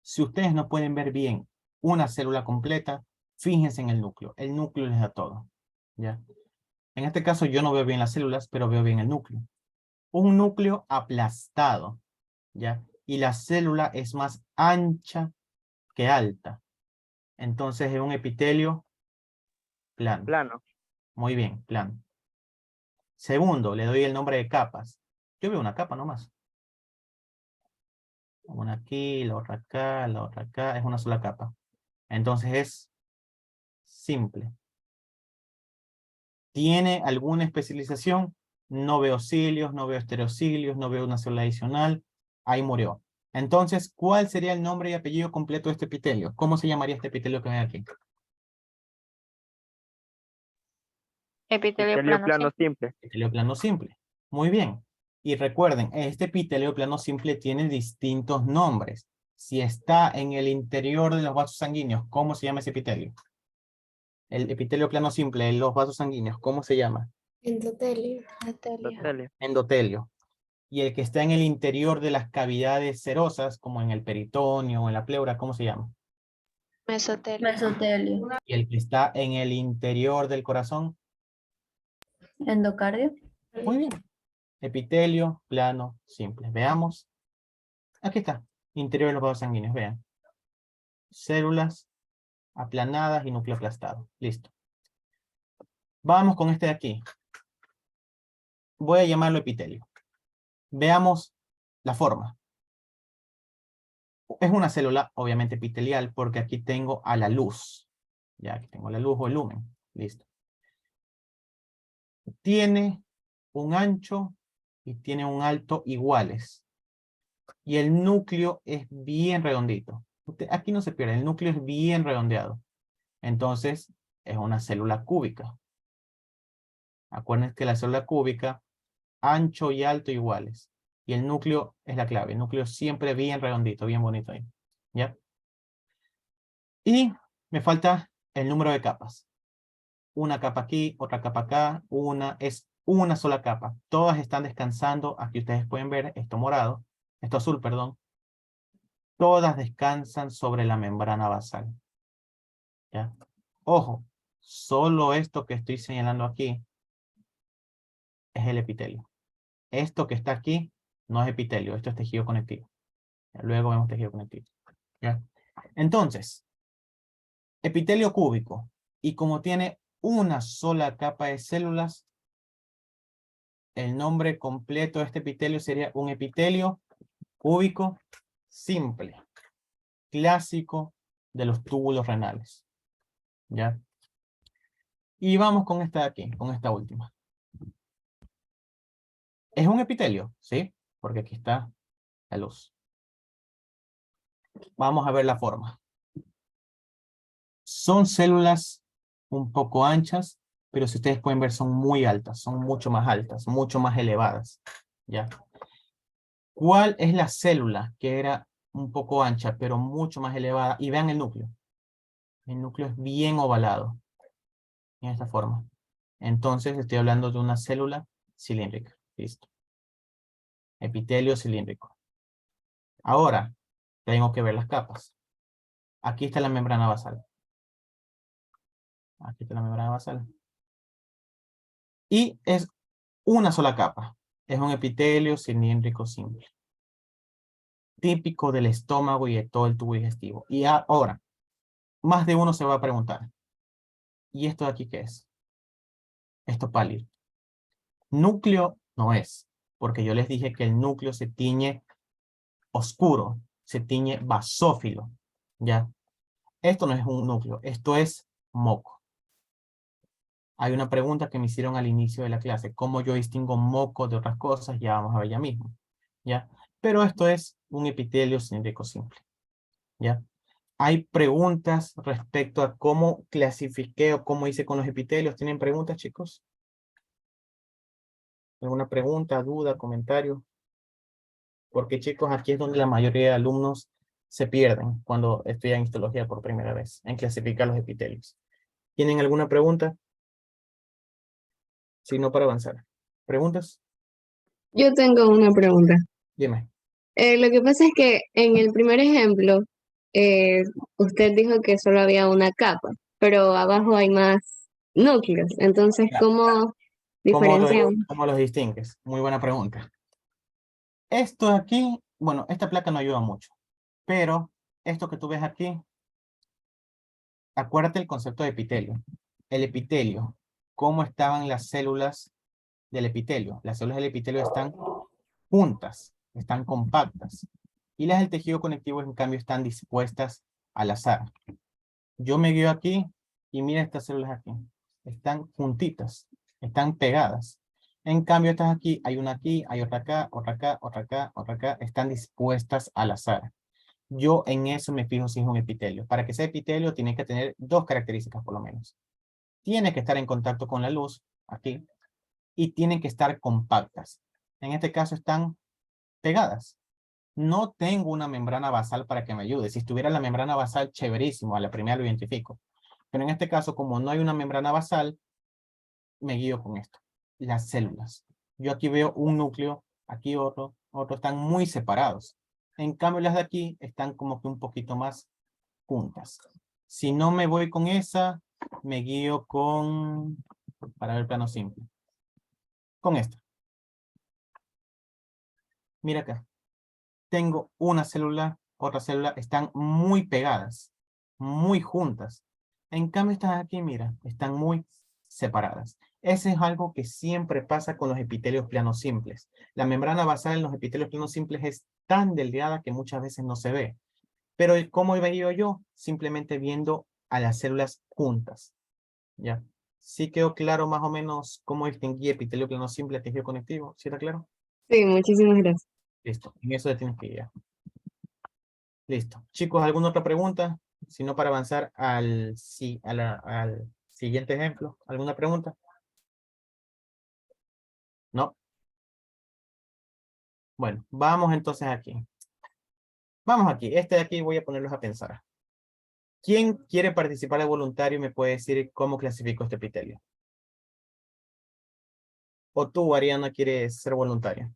Si ustedes no pueden ver bien una célula completa, fíjense en el núcleo. El núcleo les da todo. ¿Ya? En este caso yo no veo bien las células, pero veo bien el núcleo. Un núcleo aplastado, ¿ya? Y la célula es más ancha que alta. Entonces es un epitelio plano. Plano. Muy bien, plano. Segundo, le doy el nombre de capas. Yo veo una capa nomás. Una aquí, la otra acá, la otra acá. Es una sola capa. Entonces es simple. ¿Tiene alguna especialización? No veo cilios, no veo estereocilios, no veo una célula adicional. Ahí murió. Entonces, ¿cuál sería el nombre y apellido completo de este epitelio? ¿Cómo se llamaría este epitelio que ven aquí? Epitelio Epitelio plano plano simple. simple. Epitelio plano simple. Muy bien. Y recuerden, este epitelio plano simple tiene distintos nombres. Si está en el interior de los vasos sanguíneos, ¿cómo se llama ese epitelio? El epitelio plano simple en los vasos sanguíneos, ¿cómo se llama? Endotelio. Endotelio. Endotelio. Y el que está en el interior de las cavidades serosas, como en el peritoneo o en la pleura, ¿cómo se llama? Mesotelio. Mesotelio. Y el que está en el interior del corazón. Endocardio. Muy bien. Epitelio plano simple. Veamos. Aquí está. Interior de los vasos sanguíneos. Vean. Células aplanadas y núcleo aplastado. Listo. Vamos con este de aquí. Voy a llamarlo epitelio. Veamos la forma. Es una célula, obviamente, epitelial, porque aquí tengo a la luz. Ya, aquí tengo la luz o el lumen. Listo. Tiene un ancho y tiene un alto iguales. Y el núcleo es bien redondito. Aquí no se pierde, el núcleo es bien redondeado. Entonces, es una célula cúbica. Acuérdense que la célula cúbica, ancho y alto iguales. Y el núcleo es la clave. El núcleo siempre bien redondito, bien bonito ahí. ¿Ya? Y me falta el número de capas. Una capa aquí, otra capa acá, es una sola capa. Todas están descansando. Aquí ustedes pueden ver esto morado, esto azul, perdón. Todas descansan sobre la membrana basal. ¿Ya? Ojo, solo esto que estoy señalando aquí es el epitelio. Esto que está aquí no es epitelio, esto es tejido conectivo. Luego vemos tejido conectivo. ¿Ya? Entonces, epitelio cúbico. Y como tiene una sola capa de células, el nombre completo de este epitelio sería un epitelio cúbico simple. Clásico de los túbulos renales. ¿Ya? Y vamos con esta de aquí, con esta última. Es un epitelio, ¿sí? Porque aquí está la luz. Vamos a ver la forma. Son células un poco anchas, pero si ustedes pueden ver son muy altas, son mucho más altas, mucho más elevadas. ¿Ya? ¿Cuál es la célula que era un poco ancha, pero mucho más elevada? Y vean el núcleo. El núcleo es bien ovalado. En esta forma. Entonces estoy hablando de una célula cilíndrica. Listo. Epitelio cilíndrico. Ahora, tengo que ver las capas. Aquí está la membrana basal. Aquí está la membrana basal. Y es una sola capa. Es un epitelio cilíndrico simple. Típico del estómago y de todo el tubo digestivo. Y ahora, más de uno se va a preguntar. ¿Y esto de aquí qué es? Esto pálido. Núcleo no es. Porque yo les dije que el núcleo se tiñe oscuro. Se tiñe basófilo. ¿Ya? Esto no es un núcleo. Esto es moco. Hay una pregunta que me hicieron al inicio de la clase. ¿Cómo yo distingo moco de otras cosas? Ya vamos a ver ya mismo. ¿Ya? Pero esto es un epitelio cilíndrico simple. ¿Ya? Hay preguntas respecto a cómo clasifiqué o cómo hice con los epitelios. ¿Tienen preguntas, chicos? ¿Alguna pregunta, duda, comentario? Porque, chicos, aquí es donde la mayoría de alumnos se pierden cuando estudian histología por primera vez, en clasificar los epitelios. ¿Tienen alguna pregunta? Si no, para avanzar. ¿Preguntas? Yo tengo una pregunta. Dime. Lo que pasa es que en el primer ejemplo, eh, usted dijo que solo había una capa, pero abajo hay más núcleos. Entonces, Ya. ¿cómo diferenciamos? ¿Cómo los distingues? Muy buena pregunta. Esto de aquí, bueno, esta placa no ayuda mucho, pero esto que tú ves aquí, acuérdate el concepto de epitelio. El epitelio, ¿cómo estaban las células del epitelio? Las células del epitelio están juntas, están compactas. Y las del tejido conectivo, en cambio, están dispuestas al azar. Yo me guío aquí y mira estas células aquí. Están juntitas, están pegadas. En cambio, estas aquí, hay una aquí, hay otra acá, otra acá, otra acá, otra acá. Están dispuestas al azar. Yo en eso me fijo si es un epitelio. Para que sea epitelio, tiene que tener dos características por lo menos. Tiene que estar en contacto con la luz, aquí, y tienen que estar compactas. En este caso están pegadas. No tengo una membrana basal para que me ayude. Si estuviera la membrana basal, chéverísimo, a la primera lo identifico. Pero en este caso, como no hay una membrana basal, me guío con esto. Las células. Yo aquí veo un núcleo, aquí otro, están muy separados. En cambio, las de aquí están como que un poquito más juntas. Si no me voy con esa, me guío con, para ver plano simple, con esta. Mira acá. Tengo una célula, otra célula, están muy pegadas, muy juntas. En cambio, estas aquí, mira, están muy separadas. Ese es algo que siempre pasa con los epitelios planos simples. La membrana basal en los epitelios planos simples es tan delgada que muchas veces no se ve. Pero ¿cómo veo yo? Simplemente viendo a las células juntas. ¿Ya? ¿Sí quedó claro más o menos cómo distinguir epitelio plano simple de tejido conectivo? ¿Sí está claro? Sí, muchísimas gracias. Listo. En eso ya tienes que ir. Listo. Chicos, ¿alguna otra pregunta? Si no, para avanzar al siguiente ejemplo. ¿Alguna pregunta? ¿No? Bueno, vamos entonces aquí. Vamos aquí. Este de aquí voy a ponerlos a pensar. ¿Quién quiere participar de voluntario y me puede decir cómo clasifico este epitelio? ¿O tú, Ariana, quieres ser voluntaria?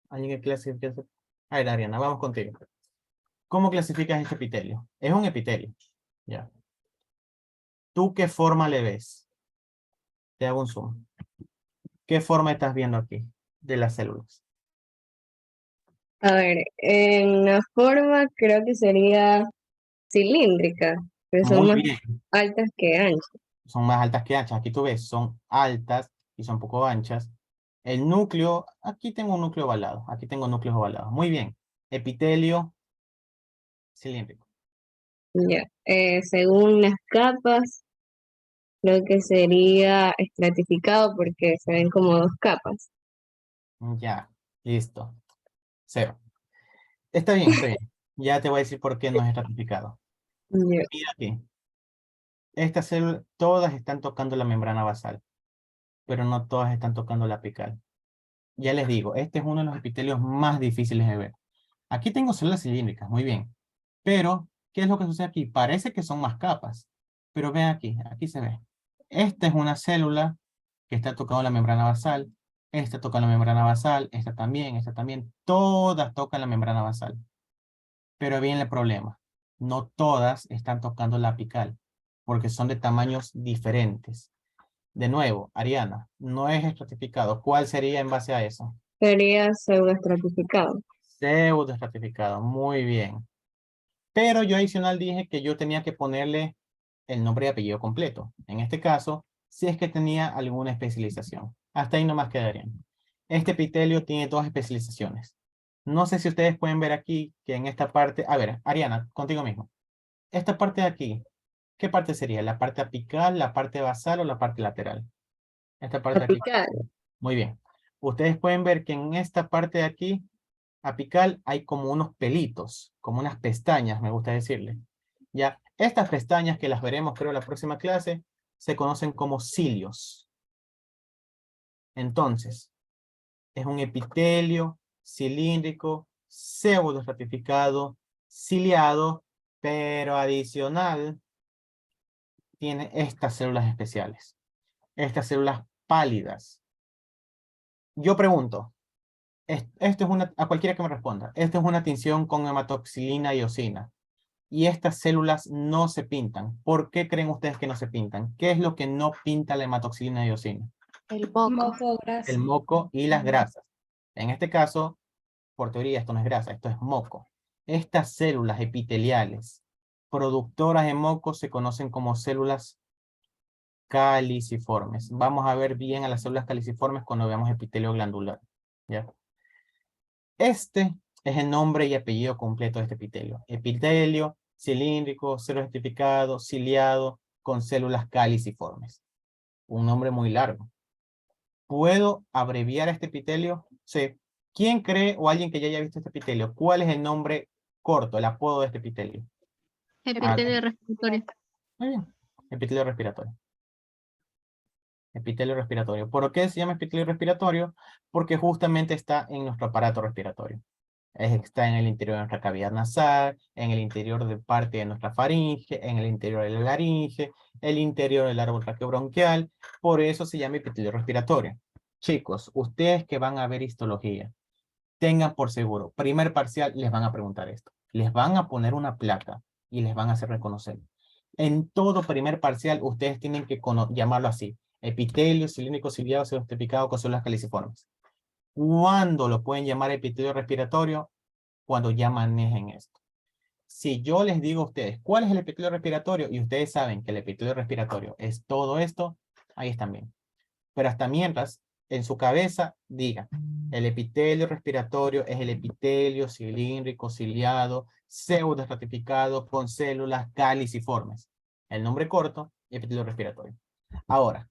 ¿Alguien que clasifique? A ver, Ariana, vamos contigo. ¿Cómo clasificas este epitelio? Es un epitelio. Ya. ¿Tú qué forma le ves? Te hago un zoom. ¿Qué forma estás viendo aquí de las células? A ver, en la forma creo que sería cilíndrica, que son Muy más bien. altas que anchas. Son más altas que anchas. Aquí tú ves, son altas y son poco anchas. El núcleo, aquí tengo un núcleo ovalado. Aquí tengo núcleos ovalados. Muy bien. Epitelio cilíndrico. Ya. Según las capas, creo que sería estratificado porque se ven como dos capas. Ya, listo. 0. Está bien, está bien. Ya te voy a decir por qué no es estratificado. Ya. Mira aquí. Estas células, todas están tocando la membrana basal, pero no todas están tocando la apical. Ya les digo, este es uno de los epitelios más difíciles de ver. Aquí tengo células cilíndricas, muy bien. Pero, ¿qué es lo que sucede aquí? Parece que son más capas. Pero vean aquí, aquí se ve. Esta es una célula que está tocando la membrana basal. Esta toca la membrana basal, esta también, esta también. Todas tocan la membrana basal. Pero viene el problema. No todas están tocando la apical, porque son de tamaños diferentes. De nuevo, Ariana, no es estratificado. ¿Cuál sería en base a eso? Sería pseudoestratificado. Pseudo estratificado. Muy bien. Pero yo adicional dije que yo tenía que ponerle el nombre y apellido completo. En este caso, si es que tenía alguna especialización. Hasta ahí nomás quedarían. Este epitelio tiene 2 especializaciones. No sé si ustedes pueden ver aquí que en esta parte... A ver, Ariana, contigo mismo. Esta parte de aquí, ¿qué parte sería? ¿La parte apical, la parte basal o la parte lateral? Esta parte de aquí. Apical. Muy bien. Ustedes pueden ver que en esta parte de aquí, apical, hay como unos pelitos, como unas pestañas, me gusta decirle. Ya, estas pestañas que las veremos creo en la próxima clase, se conocen como cilios. Entonces, es un epitelio cilíndrico, pseudo estratificado, ciliado, pero adicional tiene estas células especiales, estas células pálidas. Yo pregunto, esto es una, a cualquiera que me responda, esto es una tinción con hematoxilina y eosina. Y estas células no se pintan. ¿Por qué creen ustedes que no se pintan? ¿Qué es lo que no pinta la hematoxilina y eosina? El moco. Moco, grasa. El moco y las grasas. En este caso, por teoría, esto no es grasa, esto es moco. Estas células epiteliales productoras de moco se conocen como células caliciformes. Vamos a ver bien a las células caliciformes cuando veamos epitelio glandular. ¿Ya? Este es el nombre y apellido completo de este epitelio. Epitelio cilíndrico, pseudoestratificado, ciliado, con células caliciformes. Un nombre muy largo. ¿Puedo abreviar este epitelio? Sí. ¿Quién cree o alguien que ya haya visto este epitelio? ¿Cuál es el nombre corto, el apodo de este epitelio? Epitelio respiratorio. Muy bien. Epitelio respiratorio. Epitelio respiratorio. ¿Por qué se llama epitelio respiratorio? Porque justamente está en nuestro aparato respiratorio. Está en el interior de nuestra cavidad nasal, en el interior de parte de nuestra faringe, en el interior de la laringe, el interior del árbol traqueobronquial. Por eso se llama epitelio respiratorio. Chicos, ustedes que van a ver histología, tengan por seguro, primer parcial les van a preguntar esto. Les van a poner una placa y les van a hacer reconocer. En todo primer parcial, ustedes tienen que llamarlo así. Epitelio, cilíndrico, ciliado, pseudostipicado, con células caliciformes. ¿Cuándo lo pueden llamar epitelio respiratorio? Cuando ya manejen esto. Si yo les digo a ustedes, ¿cuál es el epitelio respiratorio? Y ustedes saben que el epitelio respiratorio es todo esto, ahí están bien. Pero hasta mientras, en su cabeza, digan, el epitelio respiratorio es el epitelio cilíndrico, ciliado, pseudoestratificado con células caliciformes. El nombre corto, epitelio respiratorio. Ahora,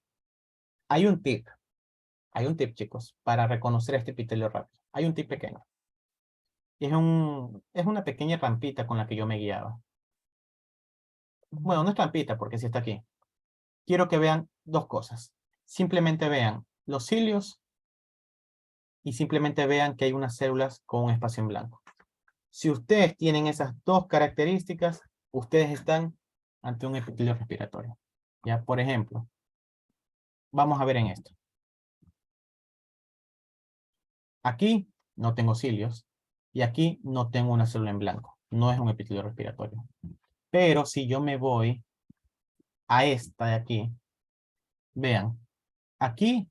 hay un tip, chicos, para reconocer este epitelio rápido. Hay un tip pequeño. Es una pequeña rampita con la que yo me guiaba. Bueno, no es rampita porque sí está aquí. Quiero que vean dos cosas. Simplemente vean los cilios y simplemente vean que hay unas células con un espacio en blanco. Si ustedes tienen esas dos características, ustedes están ante un epitelio respiratorio. Ya, por ejemplo, vamos a ver en esto. Aquí no tengo cilios y aquí no tengo una célula en blanco. No es un epitelio respiratorio. Pero si yo me voy a esta de aquí, vean, aquí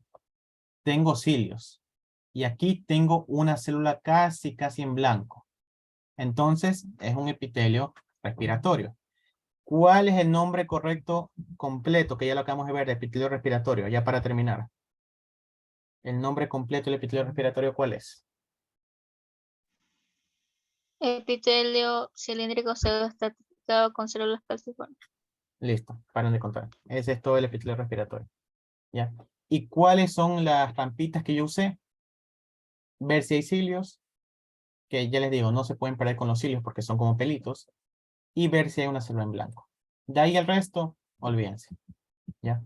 tengo cilios y aquí tengo una célula casi en blanco. Entonces es un epitelio respiratorio. ¿Cuál es el nombre correcto completo? Que ya lo acabamos de ver, de epitelio respiratorio, ya para terminar. El nombre completo del epitelio respiratorio, ¿cuál es? Epitelio cilíndrico pseudoestratificado con células calciformes. Listo, paren de contar. Ese es todo el epitelio respiratorio. ¿Ya? ¿Y cuáles son las rampitas que yo usé? Ver si hay cilios, que ya les digo, no se pueden perder con los cilios porque son como pelitos, y ver si hay una célula en blanco. De ahí el resto, olvídense. ¿Ya?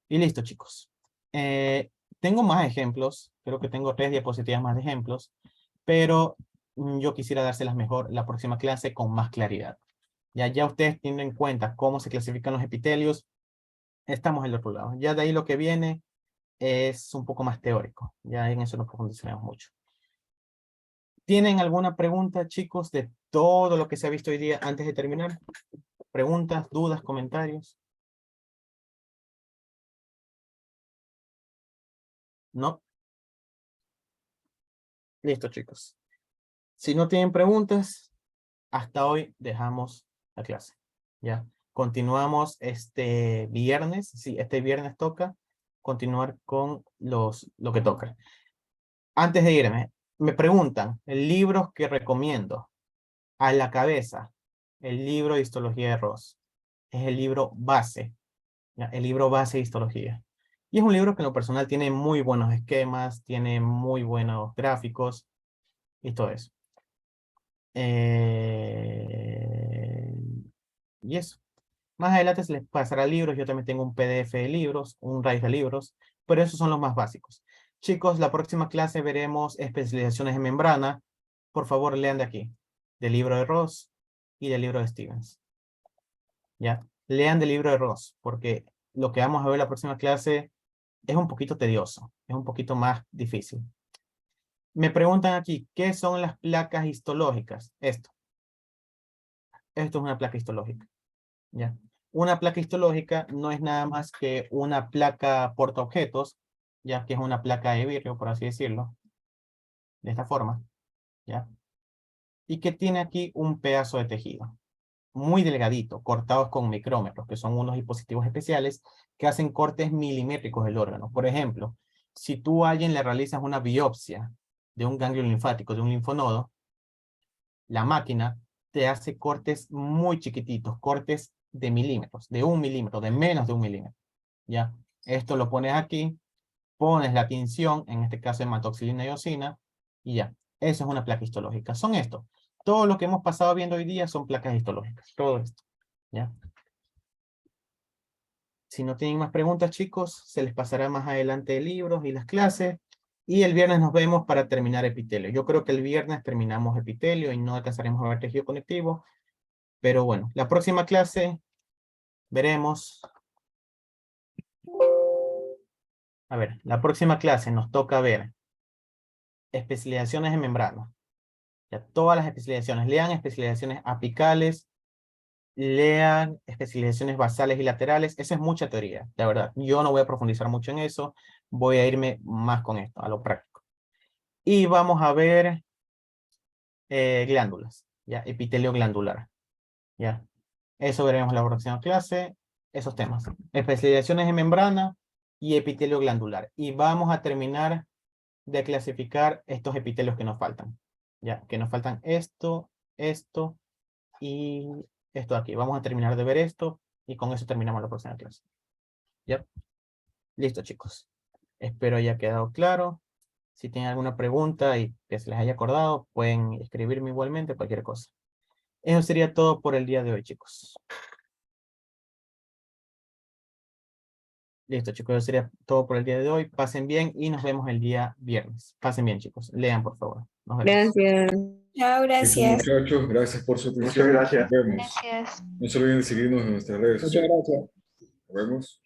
Y listo, chicos. Tengo más ejemplos, creo que tengo 3 diapositivas más de ejemplos, pero yo quisiera dárselas mejor la próxima clase con más claridad. Ya ustedes tienen en cuenta cómo se clasifican los epitelios, estamos en el otro lado. Ya de ahí lo que viene es un poco más teórico, ya en eso no profundizaremos mucho. ¿Tienen alguna pregunta, chicos, de todo lo que se ha visto hoy día antes de terminar? ¿Preguntas, dudas, comentarios? ¿No? Listo, chicos. Si no tienen preguntas, hasta hoy dejamos la clase. ¿Ya? Continuamos este viernes. Sí, este viernes toca continuar con lo que toca. Antes de irme, me preguntan, el libro que recomiendo a la cabeza, el libro de histología de Ross. Es el libro base, ¿ya? El libro base de histología. Y es un libro que en lo personal tiene muy buenos esquemas, tiene muy buenos gráficos y todo eso. Y eso. Más adelante se les pasará libros. Yo también tengo un PDF de libros, un raíz de libros, pero esos son los más básicos. Chicos, la próxima clase veremos especializaciones en membrana. Por favor, lean de aquí, del libro de Ross y del libro de Stevens. ¿Ya? Lean del libro de Ross, porque lo que vamos a ver la próxima clase es un poquito tedioso, es un poquito más difícil. Me preguntan aquí, ¿qué son las placas histológicas? Esto es una placa histológica. ¿Ya? Una placa histológica no es nada más que una placa portaobjetos, ya que es una placa de vidrio, por así decirlo, de esta forma, ¿ya? Y que tiene aquí un pedazo de tejido, muy delgadito, cortados con micrómetros, que son unos dispositivos especiales que hacen cortes milimétricos del órgano. Por ejemplo, si tú a alguien le realizas una biopsia de un ganglio linfático, de un linfonodo, la máquina te hace cortes muy chiquititos, cortes de milímetros, de 1 milímetro, de menos de 1 milímetro. ¿Ya? Esto lo pones aquí, pones la tinción, en este caso hematoxilina y eosina, y ya. Eso es una placa histológica. Son esto. Todo lo que hemos pasado viendo hoy día son placas histológicas. Todo esto. ¿Ya? Si no tienen más preguntas, chicos, se les pasará más adelante libros y las clases. Y el viernes nos vemos para terminar epitelio. Yo creo que el viernes terminamos epitelio y no alcanzaremos a ver tejido conectivo. Pero bueno, la próxima clase veremos. A ver, la próxima clase nos toca ver especializaciones en membrana. Ya, todas las especializaciones. Lean especializaciones apicales, lean especializaciones basales y laterales. Esa es mucha teoría, la verdad. Yo no voy a profundizar mucho en eso. Voy a irme más con esto, a lo práctico. Y vamos a ver glándulas, ya, epitelio glandular. Ya, eso veremos la próxima clase, esos temas. Especializaciones en membrana y epitelio glandular. Y vamos a terminar de clasificar estos epitelios que nos faltan. Ya, que nos faltan esto y esto de aquí. Vamos a terminar de ver esto y con eso terminamos la próxima clase. ¿Ya? Listo, chicos. Espero haya quedado claro. Si tienen alguna pregunta y que se les haya acordado, pueden escribirme igualmente, cualquier cosa. Eso sería todo por el día de hoy, chicos. Listo, chicos. Eso sería todo por el día de hoy. Pasen bien y nos vemos el día viernes. Pasen bien, chicos. Lean, por favor. Nos vemos. Gracias. Chao, Listo, gracias. muchachos, gracias por su atención. Muchas gracias. Nos vemos. Gracias. No se olviden de seguirnos en nuestras redes Muchas sociales. gracias. Nos vemos.